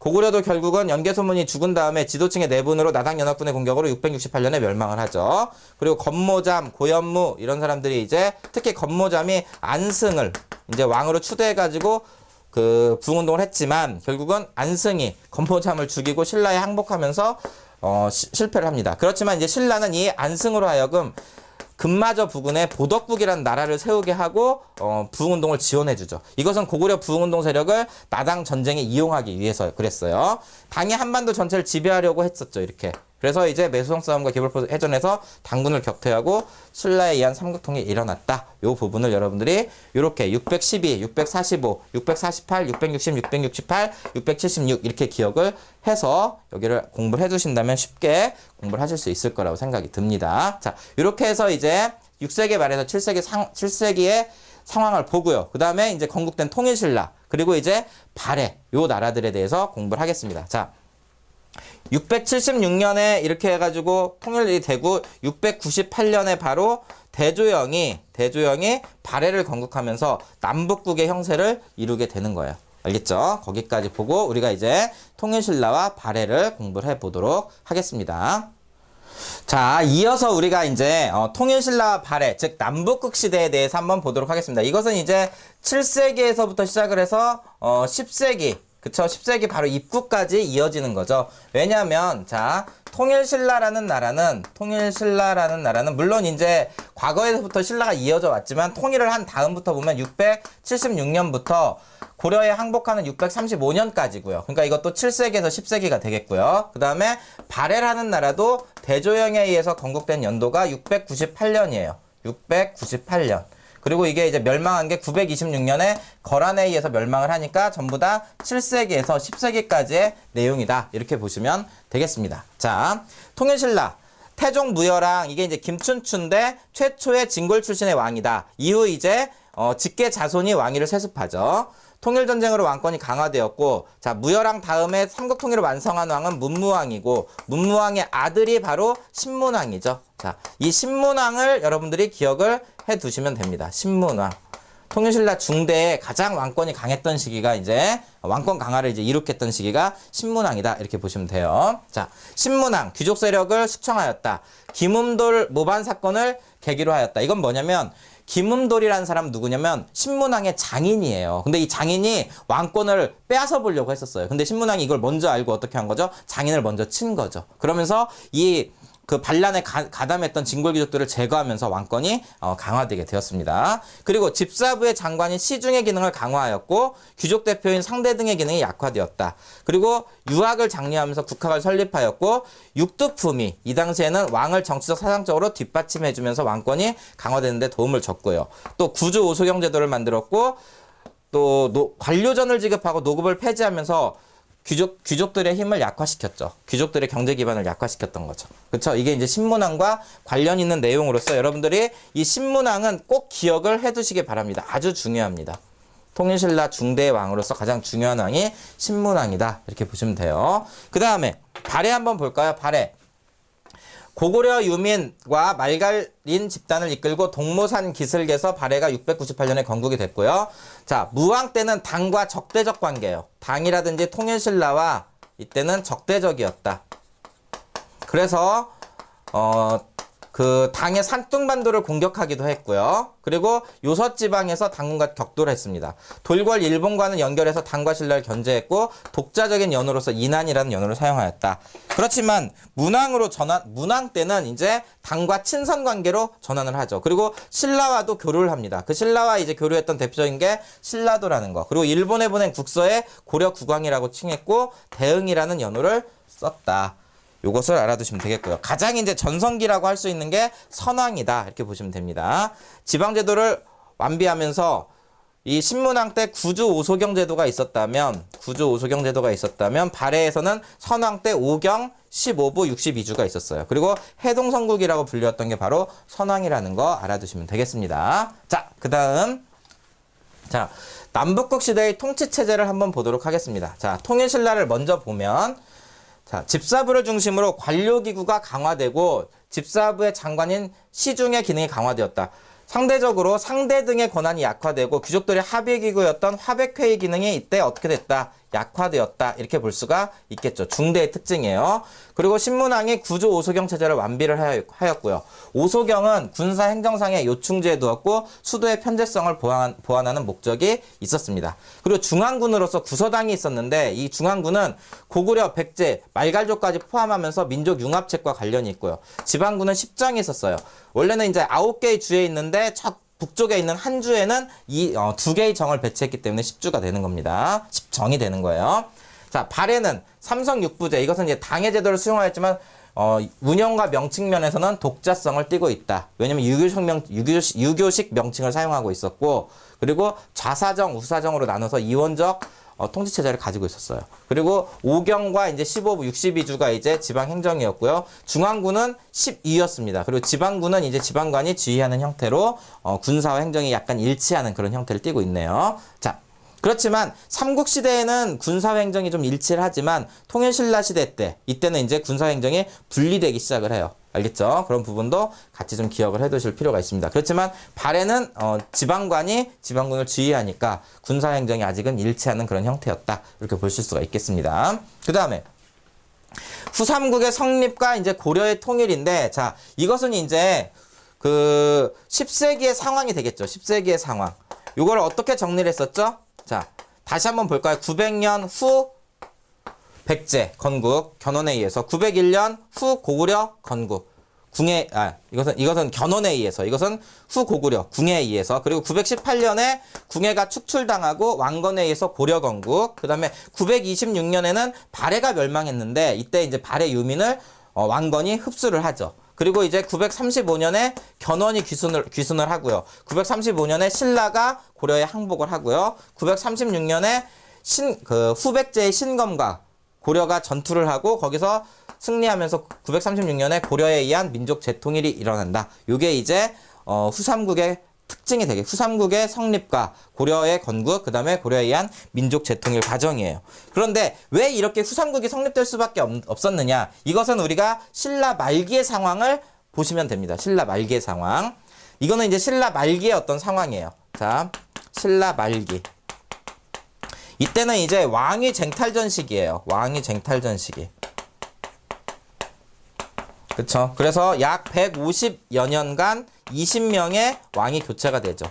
고구려도 결국은 연개소문이 죽은 다음에 지도층의 내분으로 나당연합군의 공격으로 668년에 멸망을 하죠. 그리고 건모잠, 고현무 이런 사람들이 이제 특히 건모잠이 안승을 이제 왕으로 추대해가지고 그 부흥운동을 했지만 결국은 안승이 건모잠을 죽이고 신라에 항복하면서 실패를 합니다. 그렇지만 이제 신라는 이 안승으로 하여금 금마저 부근에 보덕국이라는 나라를 세우게 하고 부흥운동을 지원해주죠. 이것은 고구려 부흥운동 세력을 나당 전쟁에 이용하기 위해서 그랬어요. 당이 한반도 전체를 지배하려고 했었죠. 이렇게. 그래서 이제 매수성 싸움과 기벌포 해전에서 당군을 격퇴하고 신라에 의한 삼국통일이 일어났다. 이 부분을 여러분들이 이렇게 612, 645, 648, 660, 668, 676 이렇게 기억을 해서 여기를 공부를 해두신다면 쉽게 공부를 하실 수 있을 거라고 생각이 듭니다. 자, 이렇게 해서 이제 6세기 말에서 7세기의 상황을 보고요. 그 다음에 이제 건국된 통일신라 그리고 이제 발해 요 나라들에 대해서 공부를 하겠습니다. 자. 676년에 이렇게 해가지고 통일이 되고 698년에 바로 대조영이 발해를 건국하면서 남북국의 형세를 이루게 되는 거예요. 알겠죠? 거기까지 보고 우리가 이제 통일신라와 발해를 공부를 해보도록 하겠습니다. 자, 이어서 우리가 이제 통일신라와 발해, 즉 남북국 시대에 대해서 한번 보도록 하겠습니다. 이것은 이제 7세기에서부터 시작을 해서 10세기 그쵸? 10세기 바로 입구까지 이어지는 거죠. 왜냐하면 자 통일신라라는 나라는 물론 이제 과거에서부터 신라가 이어져 왔지만 통일을 한 다음부터 보면 676년부터 고려에 항복하는 635년까지고요. 그러니까 이것도 7세기에서 10세기가 되겠고요. 그 다음에 발해라는 나라도 대조영에 의해서 건국된 연도가 698년이에요. 698년. 그리고 이게 이제 멸망한 게 926년에 거란에 의해서 멸망을 하니까 전부 다 7세기에서 10세기까지의 내용이다. 이렇게 보시면 되겠습니다. 자, 통일신라. 태종 무열왕, 이게 이제 김춘추인데 최초의 진골 출신의 왕이다. 이후 이제 직계 자손이 왕위를 세습하죠. 통일전쟁으로 왕권이 강화되었고, 자, 무열왕 다음에 삼국통일을 완성한 왕은 문무왕이고, 문무왕의 아들이 바로 신문왕이죠. 자, 이 신문왕을 여러분들이 기억을 해 두시면 됩니다. 신문왕. 통일신라 중대에 가장 왕권이 강했던 시기가 이제 왕권 강화를 이제 이룩했던 시기가 신문왕이다. 이렇게 보시면 돼요. 자, 신문왕, 귀족 세력을 숙청하였다. 김음돌 모반 사건을 계기로 하였다. 이건 뭐냐면, 김음돌이라는 사람은 누구냐면 신문왕의 장인이에요. 근데 이 장인이 왕권을 빼앗아 보려고 했었어요. 근데 신문왕이 이걸 먼저 알고 어떻게 한 거죠? 장인을 먼저 친 거죠. 그러면서 그 반란에 가담했던 진골귀족들을 제거하면서 왕권이 강화되게 되었습니다. 그리고 집사부의 장관인 시중의 기능을 강화하였고 귀족 대표인 상대 등의 기능이 약화되었다. 그리고 유학을 장려하면서 국학을 설립하였고 육두품위, 이 당시에는 왕을 정치적 사상적으로 뒷받침해주면서 왕권이 강화되는 데 도움을 줬고요. 또 구주 오소경 제도를 만들었고 또 관료전을 지급하고 노급을 폐지하면서 귀족들의 힘을 약화시켰죠. 귀족들의 경제 기반을 약화시켰던 거죠. 그렇죠? 이게 이제 신문왕과 관련 있는 내용으로서 여러분들이 이 신문왕은 꼭 기억을 해두시기 바랍니다. 아주 중요합니다. 통일신라 중대의 왕으로서 가장 중요한 왕이 신문왕이다. 이렇게 보시면 돼요. 그 다음에 발해 한번 볼까요? 발해. 고구려 유민과 말갈인 집단을 이끌고 동모산 기슭에서 발해가 698년에 건국이 됐고요. 자, 무왕 때는 당과 적대적 관계예요. 당이라든지 통일신라와 이때는 적대적이었다. 그래서 그 당의 산둥반도를 공격하기도 했고요. 그리고 요서지방에서 당군과 격돌을 했습니다. 돌궐 일본과는 연결해서 당과 신라를 견제했고 독자적인 연호로서 인안이라는 연호를 사용하였다. 그렇지만 문왕 때는 이제 당과 친선 관계로 전환을 하죠. 그리고 신라와도 교류를 합니다. 그 신라와 이제 교류했던 대표적인 게 신라도라는 거. 그리고 일본에 보낸 국서에 고려 국왕이라고 칭했고 대응이라는 연호를 썼다. 요것을 알아두시면 되겠고요. 가장 이제 전성기라고 할 수 있는 게 선왕이다. 이렇게 보시면 됩니다. 지방제도를 완비하면서 이 신문왕 때 구주 오소경 제도가 있었다면 발해에서는 선왕 때 5경, 15부, 62주가 있었어요. 그리고 해동성국이라고 불렸던 게 바로 선왕이라는 거 알아두시면 되겠습니다. 자, 그 다음 자 남북국 시대의 통치체제를 한번 보도록 하겠습니다. 자, 통일신라를 먼저 보면 자, 집사부를 중심으로 관료기구가 강화되고 집사부의 장관인 시중의 기능이 강화되었다. 상대적으로 상대 등의 권한이 약화되고 귀족들의 합의기구였던 화백회의 기능이 이때 어떻게 됐다. 약화되었다. 이렇게 볼 수가 있겠죠. 중대의 특징이에요. 그리고 신문왕이 구조 오소경 체제를 완비를 하였고요. 오소경은 군사 행정상의 요충지에 두었고 수도의 편제성을 보완하는 목적이 있었습니다. 그리고 중앙군으로서 구서당이 있었는데 이 중앙군은 고구려, 백제, 말갈족까지 포함하면서 민족 융합책과 관련이 있고요. 지방군은 10정이 있었어요. 원래는 이제 9개의 주에 있는데 첫 북쪽에 있는 한 주에는 이 2개의 정을 배치했기 때문에 10주가 되는 겁니다. 10정이 되는 거예요. 자, 발해는 삼성 육부제. 이것은 이제 당해 제도를 수용하였지만 운영과 명칭 면에서는 독자성을 띠고 있다. 왜냐면 유교식 명칭을 사용하고 있었고, 그리고 좌사정, 우사정으로 나눠서 이원적 통치체제를 가지고 있었어요. 그리고 5경과 이제 15부, 62주가 이제 지방행정이었고요. 중앙군은 12였습니다. 그리고 지방군은 이제 지방관이 지휘하는 형태로 군사와 행정이 약간 일치하는 그런 형태를 띠고 있네요. 자, 그렇지만 삼국시대에는 군사와 행정이 좀 일치를 하지만 통일신라 시대 때, 이때는 이제 군사와 행정이 분리되기 시작을 해요. 알겠죠? 그런 부분도 같이 좀 기억을 해 두실 필요가 있습니다. 그렇지만 발해는 지방관이 지방군을 지휘하니까 군사 행정이 아직은 일치하는 그런 형태였다. 이렇게 보실 수가 있겠습니다. 그 다음에 후삼국의 성립과 이제 고려의 통일인데, 자, 이것은 이제 그 10세기의 상황이 되겠죠. 10세기의 상황. 이걸 어떻게 정리를 했었죠? 자, 다시 한번 볼까요? 900년 후 백제 건국 견훤에 의해서, 901년 후 고구려 건국 궁에, 이것은 견훤에 의해서, 이것은 후 고구려 궁에 의해서, 그리고 918년에 궁예가 축출당하고 왕건에 의해서 고려 건국, 그 다음에 926년에는 발해가 멸망했는데 이때 이제 발해 유민을 왕건이 흡수를 하죠. 그리고 이제 935년에 견훤이 귀순을 하고요. 935년에 신라가 고려에 항복을 하고요. 936년에 후백제의 신검과 고려가 전투를 하고 거기서 승리하면서 936년에 고려에 의한 민족 재통일이 일어난다. 요게 이제 후삼국의 특징이 되게, 후삼국의 성립과 고려의 건국, 그 다음에 고려에 의한 민족 재통일 과정이에요. 그런데 왜 이렇게 후삼국이 성립될 수밖에 없었느냐? 이것은 우리가 신라 말기의 상황을 보시면 됩니다. 신라 말기의 상황. 이거는 이제 신라 말기의 어떤 상황이에요. 자, 신라 말기. 이때는 이제 왕위 쟁탈전 시기예요. 왕위 쟁탈전 시기. 그쵸? 그래서 약 150여 년간 20명의 왕이 교체가 되죠.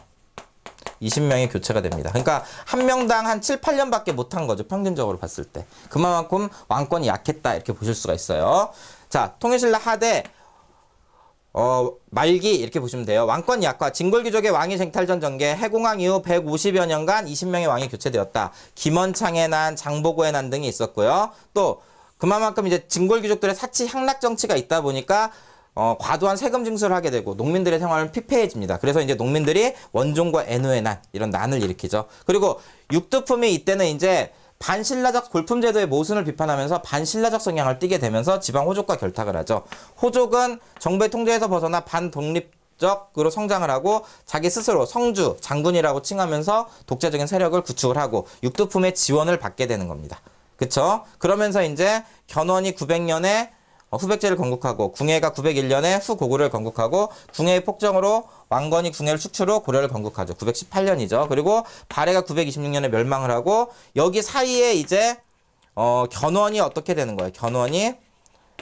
20명이 교체가 됩니다. 그러니까 한 명당 한 7, 8년밖에 못한 거죠. 평균적으로 봤을 때. 그만큼 왕권이 약했다. 이렇게 보실 수가 있어요. 자, 통일신라 하대 말기 이렇게 보시면 돼요. 왕권 약화, 진골귀족의 왕위 쟁탈전 전개, 해공왕 이후 150여 년간 20명의 왕이 교체되었다. 김원창의 난, 장보고의 난 등이 있었고요. 또 그만큼 이제 진골귀족들의 사치 향락 정치가 있다 보니까 과도한 세금 징수를 하게 되고 농민들의 생활은 피폐해집니다. 그래서 이제 농민들이 원종과 애노의 난, 이런 난을 일으키죠. 그리고 육두품이 이때는 이제 반신라적 골품제도의 모순을 비판하면서 반신라적 성향을 띠게 되면서 지방 호족과 결탁을 하죠. 호족은 정부의 통제에서 벗어나 반독립적으로 성장을 하고 자기 스스로 성주, 장군이라고 칭하면서 독자적인 세력을 구축을 하고 육두품의 지원을 받게 되는 겁니다. 그쵸? 그러면서 이제 견훤이 900년에 후백제를 건국하고 궁예가 901년에 후고구려를 건국하고 궁예의 폭정으로 왕건이 궁예를 축출 후 고려를 건국하죠. 918년이죠. 그리고 발해가 926년에 멸망을 하고 여기 사이에 이제 견훤이 어떻게 되는 거예요? 견훤이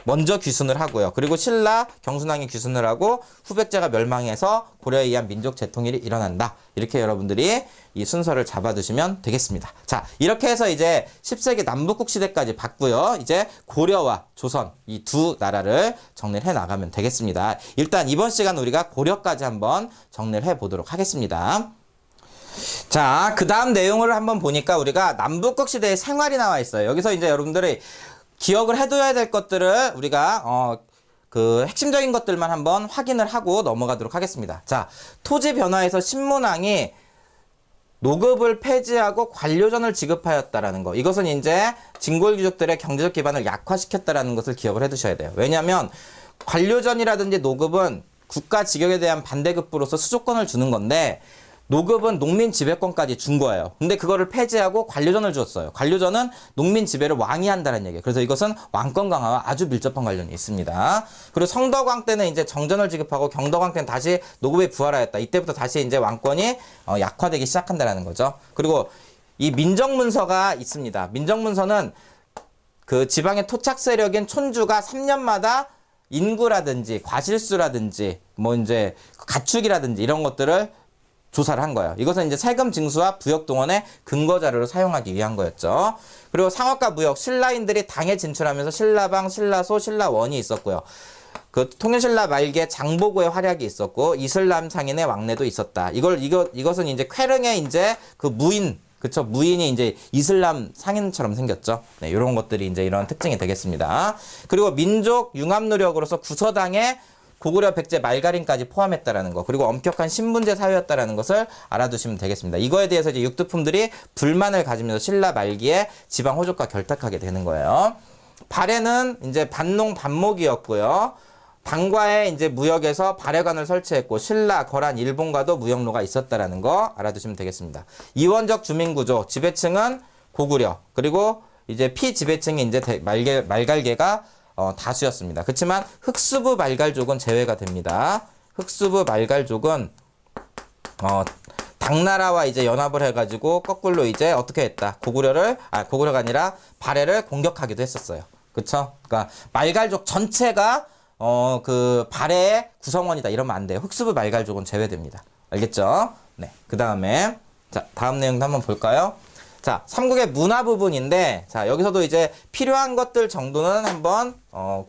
먼저 귀순을 하고요. 그리고 신라, 경순왕이 귀순을 하고 후백제가 멸망해서 고려에 의한 민족 재통일이 일어난다. 이렇게 여러분들이 이 순서를 잡아두시면 되겠습니다. 자, 이렇게 해서 이제 10세기 남북국 시대까지 봤고요. 이제 고려와 조선 이 두 나라를 정리를 해 나가면 되겠습니다. 일단 이번 시간 우리가 고려까지 한번 정리를 해 보도록 하겠습니다. 자, 그 다음 내용을 한번 보니까 우리가 남북국 시대의 생활이 나와 있어요. 여기서 이제 여러분들이 기억을 해둬야 될 것들을 우리가 그 핵심적인 것들만 한번 확인을 하고 넘어가도록 하겠습니다. 자, 토지 변화에서 신문왕이 노급을 폐지하고 관료전을 지급하였다라는 거. 이것은 이제 진골귀족들의 경제적 기반을 약화시켰다라는 것을 기억을 해두셔야 돼요. 왜냐하면 관료전이라든지 노급은 국가 직역에 대한 반대급부로서 수조권을 주는 건데 노급은 농민 지배권까지 준 거예요. 근데 그거를 폐지하고 관료전을 주었어요. 관료전은 농민 지배를 왕이 한다는 얘기예요. 그래서 이것은 왕권 강화와 아주 밀접한 관련이 있습니다. 그리고 성덕왕 때는 이제 정전을 지급하고 경덕왕 때는 다시 노급에 부활하였다. 이때부터 다시 이제 왕권이 약화되기 시작한다는 거죠. 그리고 이 민정문서가 있습니다. 민정문서는 그 지방의 토착 세력인 촌주가 3년마다 인구라든지 과실수라든지 뭐 이제 가축이라든지 이런 것들을 조사를 한 거예요. 이것은 이제 세금 징수와 부역 동원의 근거 자료로 사용하기 위한 거였죠. 그리고 상업과 무역, 신라인들이 당에 진출하면서 신라방, 신라소, 신라원이 있었고요. 그 통일신라 말기에 장보고의 활약이 있었고 이슬람 상인의 왕래도 있었다. 이것은 이제 쾌릉의 이제 그 무인, 그쵸? 무인이 이제 이슬람 상인처럼 생겼죠. 네, 이런 것들이 이제 이런 특징이 되겠습니다. 그리고 민족 융합 노력으로서 구서당에 고구려 백제 말갈인까지 포함했다라는 거, 그리고 엄격한 신분제 사회였다라는 것을 알아두시면 되겠습니다. 이거에 대해서 이제 육두품들이 불만을 가지면서 신라 말기에 지방 호족과 결탁하게 되는 거예요. 발해는 이제 반농 반목이었고요. 당과의 이제 무역에서 발해관을 설치했고 신라, 거란, 일본과도 무역로가 있었다라는 거 알아두시면 되겠습니다. 이원적 주민구조, 지배층은 고구려, 그리고 이제 피지배층이 이제 말갈계가 다수였습니다. 그렇지만 흑수부 말갈족은 제외가 됩니다. 흑수부 말갈족은 당나라와 이제 연합을 해가지고 거꾸로 이제 어떻게 했다? 고구려가 아니라 발해를 공격하기도 했었어요. 그쵸? 그러니까 말갈족 전체가 그 발해의 구성원이다 이러면 안 돼요. 흑수부 말갈족은 제외됩니다. 알겠죠? 네. 그 다음에 자 다음 내용도 한번 볼까요? 자, 삼국의 문화 부분인데, 자, 여기서도 이제 필요한 것들 정도는 한번,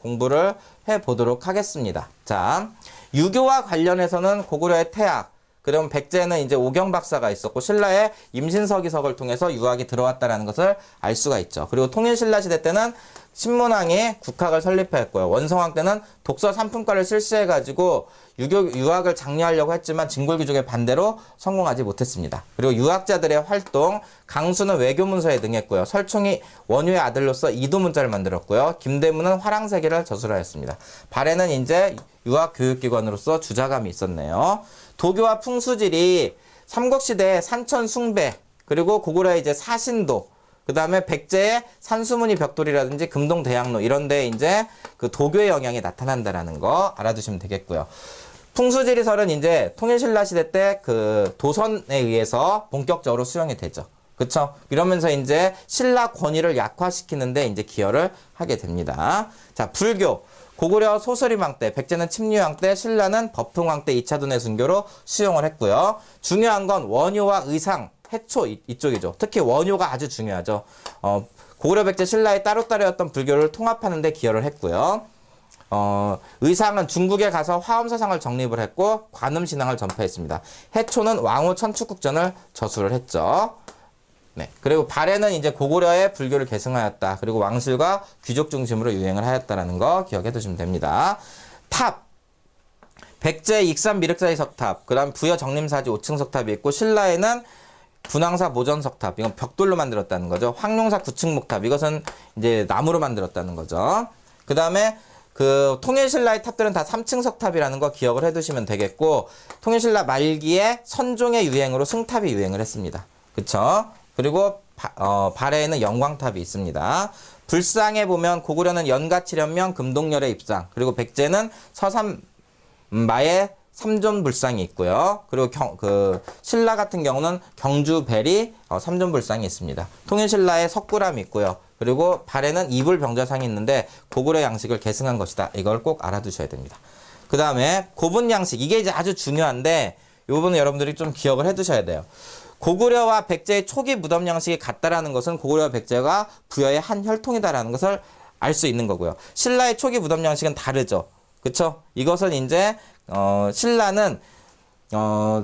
공부를 해 보도록 하겠습니다. 자, 유교와 관련해서는 고구려의 태학, 그럼 백제는 이제 오경 박사가 있었고, 신라의 임신서기석을 통해서 유학이 들어왔다라는 것을 알 수가 있죠. 그리고 통일신라 시대 때는 신문왕이 국학을 설립했고요. 원성왕 때는 독서 3품과를 실시해가지고 유학을 장려하려고 했지만 진골귀족의 반대로 성공하지 못했습니다. 그리고 유학자들의 활동, 강수는 외교문서에 능했고요. 설총이 원유의 아들로서 이도문자를 만들었고요. 김대문은 화랑세계를 저술하였습니다. 발해는 이제 유학교육기관으로서 주자감이 있었네요. 도교와 풍수질이 삼국시대의 산천숭배, 그리고 고구려의 이제 사신도, 그 다음에 백제의 산수문이 벽돌이라든지 금동대학로 이런 데 이제 그 도교의 영향이 나타난다라는 거 알아두시면 되겠고요. 풍수지리설은 이제 통일신라 시대 때 그 도선에 의해서 본격적으로 수용이 되죠. 그쵸? 이러면서 이제 신라 권위를 약화시키는데 이제 기여를 하게 됩니다. 자, 불교. 고구려 소설임왕 때, 백제는 침류왕 때, 신라는 법흥왕 때 2차 도내 순교로 수용을 했고요. 중요한 건 원효와 의상, 해초 이쪽이죠. 특히 원효가 아주 중요하죠. 고구려 백제 신라의 따로따로였던 불교를 통합하는 데 기여를 했고요. 의상은 중국에 가서 화엄사상을 정립을 했고 관음신앙을 전파했습니다. 해초는 왕후 천축국전을 저술을 했죠. 네. 그리고 발해는 이제 고구려의 불교를 계승하였다. 그리고 왕실과 귀족 중심으로 유행을 하였다라는 거 기억해 두시면 됩니다. 탑. 백제 익산 미륵사의 석탑, 그 다음 부여 정림사지 5층 석탑이 있고, 신라에는 분황사 모전석탑, 이건 벽돌로 만들었다는 거죠. 황룡사 9층 목탑, 이것은 이제 나무로 만들었다는 거죠. 그 다음에 그 통일신라의 탑들은 다 3층 석탑이라는 거 기억을 해두시면 되겠고, 통일신라 말기에 선종의 유행으로 승탑이 유행을 했습니다. 그쵸? 그리고 발해에는 영광탑이 있습니다. 불상에 보면 고구려는 연가칠연명 금동열의 입상, 그리고 백제는 서삼마의 삼존불상이 있고요. 그리고 신라 같은 경우는 경주벨이 삼존불상이 있습니다. 통일신라에 석굴암이 있고요. 그리고 발해는 이불병자상이 있는데 고구려 양식을 계승한 것이다. 이걸 꼭 알아두셔야 됩니다. 그 다음에 고분 양식, 이게 이제 아주 중요한데 이 부분은 여러분들이 좀 기억을 해두셔야 돼요. 고구려와 백제의 초기 무덤 양식이 같다라는 것은 고구려와 백제가 부여의 한 혈통이다라는 것을 알 수 있는 거고요. 신라의 초기 무덤 양식은 다르죠. 그쵸? 이것은 이제 신라는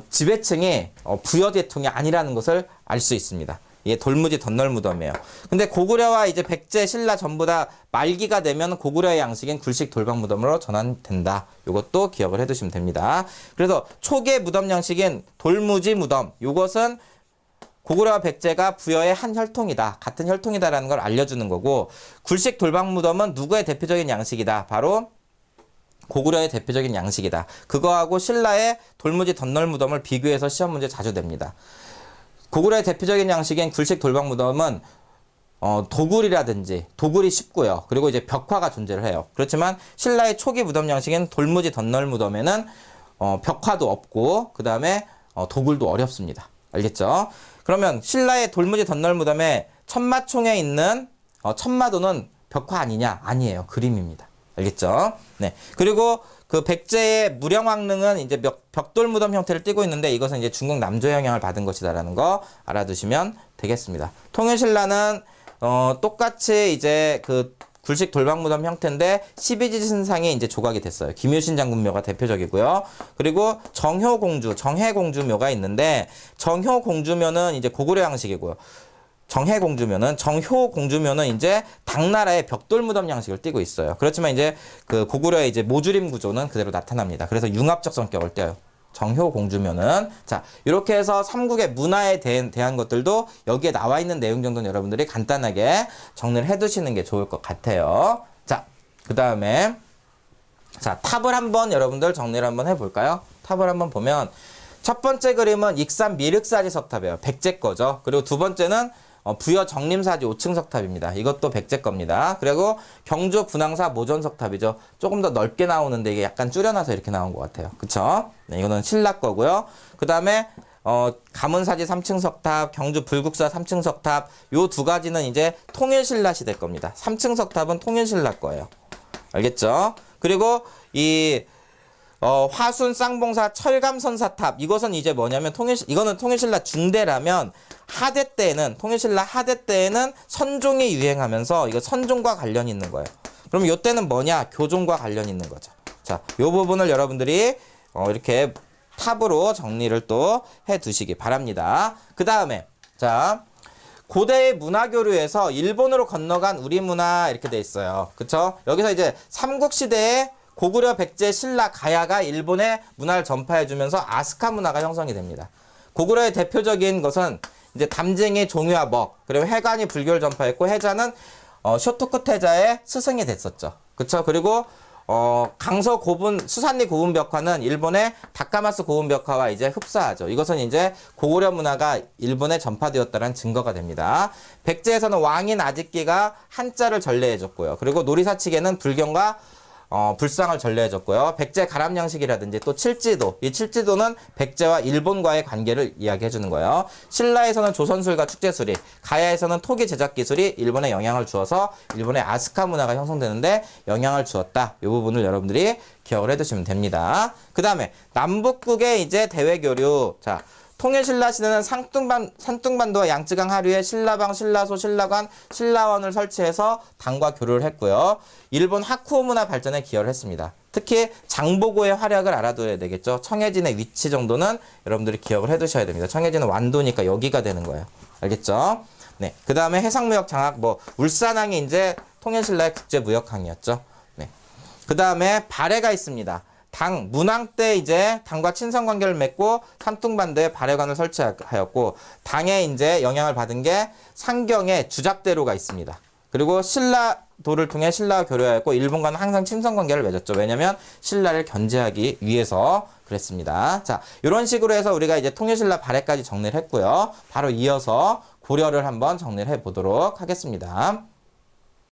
지배층이 부여 계통이 아니라는 것을 알 수 있습니다. 이게 돌무지 덧널 무덤이에요. 근데 고구려와 이제 백제, 신라 전부 다 말기가 되면 고구려의 양식인 굴식 돌방 무덤으로 전환된다. 이것도 기억을 해두시면 됩니다. 그래서 초기의 무덤 양식인 돌무지 무덤, 이것은 고구려와 백제가 부여의 한 혈통이다. 같은 혈통이다라는 걸 알려주는 거고, 굴식 돌방 무덤은 누구의 대표적인 양식이다. 바로 고구려의 대표적인 양식이다. 그거하고 신라의 돌무지 덧널 무덤을 비교해서 시험 문제 자주 냅니다. 고구려의 대표적인 양식인 굴식 돌방 무덤은 도굴이 쉽고요. 그리고 이제 벽화가 존재를 해요. 그렇지만 신라의 초기 무덤 양식인 돌무지 덧널 무덤에는 벽화도 없고 그 다음에 도굴도 어렵습니다. 알겠죠? 그러면 신라의 돌무지 덧널 무덤에 천마총에 있는 천마도는 벽화 아니냐? 아니에요. 그림입니다. 알겠죠? 네. 그리고 그 백제의 무령왕릉은 이제 벽돌 무덤 형태를 띠고 있는데 이것은 이제 중국 남조의 영향을 받은 것이다라는 거 알아두시면 되겠습니다. 통일신라는 똑같이 이제 그 굴식 돌방 무덤 형태인데 12지신상이 이제 조각이 됐어요. 김유신 장군묘가 대표적이고요. 그리고 정효공주, 정혜공주묘가 있는데 정효공주묘는 이제 고구려 양식이고요. 정효공주묘는 이제 당나라의 벽돌 무덤 양식을 띠고 있어요. 그렇지만 이제 그 고구려의 이제 모주림 구조는 그대로 나타납니다. 그래서 융합적 성격을 띠어요. 정효공주묘는. 자, 이렇게 해서 삼국의 문화에 대한 것들도 여기에 나와 있는 내용 정도는 여러분들이 간단하게 정리를 해 두시는 게 좋을 것 같아요. 자, 그 다음에 자, 탑을 한번 여러분들 정리를 한번 해볼까요? 탑을 한번 보면 첫 번째 그림은 익산 미륵사지 석탑이에요. 백제 거죠. 그리고 두 번째는 부여 정림사지 5층 석탑입니다. 이것도 백제 겁니다. 그리고 경주 분황사 모전 석탑이죠. 조금 더 넓게 나오는데 이게 약간 줄여놔서 이렇게 나온 것 같아요. 그쵸? 네, 이거는 신라 거고요. 그 다음에 가문사지 3층 석탑, 경주 불국사 3층 석탑, 요 두 가지는 이제 통일신라 시대 겁니다. 3층 석탑은 통일신라 거예요. 알겠죠? 그리고 이 화순 쌍봉사 철감선사탑, 이것은 이제 뭐냐면 이거는 통일신라 중대라면 하대 때에는, 통일신라 하대 때에는 선종이 유행하면서 이거 선종과 관련이 있는 거예요. 그럼 요때는 뭐냐? 교종과 관련이 있는 거죠. 자, 요 부분을 여러분들이 이렇게 탑으로 정리를 또 해 두시기 바랍니다. 그 다음에 자, 고대의 문화교류에서 일본으로 건너간 우리 문화 이렇게 돼 있어요. 그쵸? 여기서 이제 삼국시대에 고구려, 백제, 신라, 가야가 일본의 문화를 전파해주면서 아스카 문화가 형성이 됩니다. 고구려의 대표적인 것은 이제 담쟁이, 종유와 먹, 그리고 해관이 불교를 전파했고 해자는 쇼토쿠 태자의 스승이 됐었죠. 그쵸? 그리고 강서 고분, 수산리 고분 벽화는 일본의 다카마스 고분 벽화와 이제 흡사하죠. 이것은 이제 고구려 문화가 일본에 전파되었다는 증거가 됩니다. 백제에서는 왕인 아직기가 한자를 전래해줬고요. 그리고 놀이사치계는 불경과 불상을 전래해줬고요. 백제 가람양식이라든지 또 칠지도, 이 칠지도는 백제와 일본과의 관계를 이야기해주는 거예요. 신라에서는 조선술과 축제술이, 가야에서는 토기 제작 기술이 일본에 영향을 주어서 일본의 아스카 문화가 형성되는데 영향을 주었다. 이 부분을 여러분들이 기억을 해두시면 됩니다. 그 다음에 남북국의 이제 대외교류. 자, 통일신라 시대는 산둥반도와 양쯔강 하류에 신라방, 신라소, 신라관, 신라원을 설치해서 당과 교류를 했고요. 일본 하쿠오 문화 발전에 기여를 했습니다. 특히 장보고의 활약을 알아둬야 되겠죠. 청해진의 위치 정도는 여러분들이 기억을 해두셔야 됩니다. 청해진은 완도니까 여기가 되는 거예요. 알겠죠? 네. 그 다음에 해상무역 장악, 울산항이 이제 통일신라의 국제무역항이었죠. 네. 그 다음에 발해가 있습니다. 문왕 때 이제 당과 친선 관계를 맺고 산둥반도에 발해관을 설치하였고, 당에 이제 영향을 받은 게 상경의 주작대로가 있습니다. 그리고 신라도를 통해 신라와 교류하였고, 일본과는 항상 친선 관계를 맺었죠. 왜냐면 신라를 견제하기 위해서 그랬습니다. 자, 이런 식으로 해서 우리가 이제 통일신라 발해까지 정리를 했고요. 바로 이어서 고려를 한번 정리를 해보도록 하겠습니다.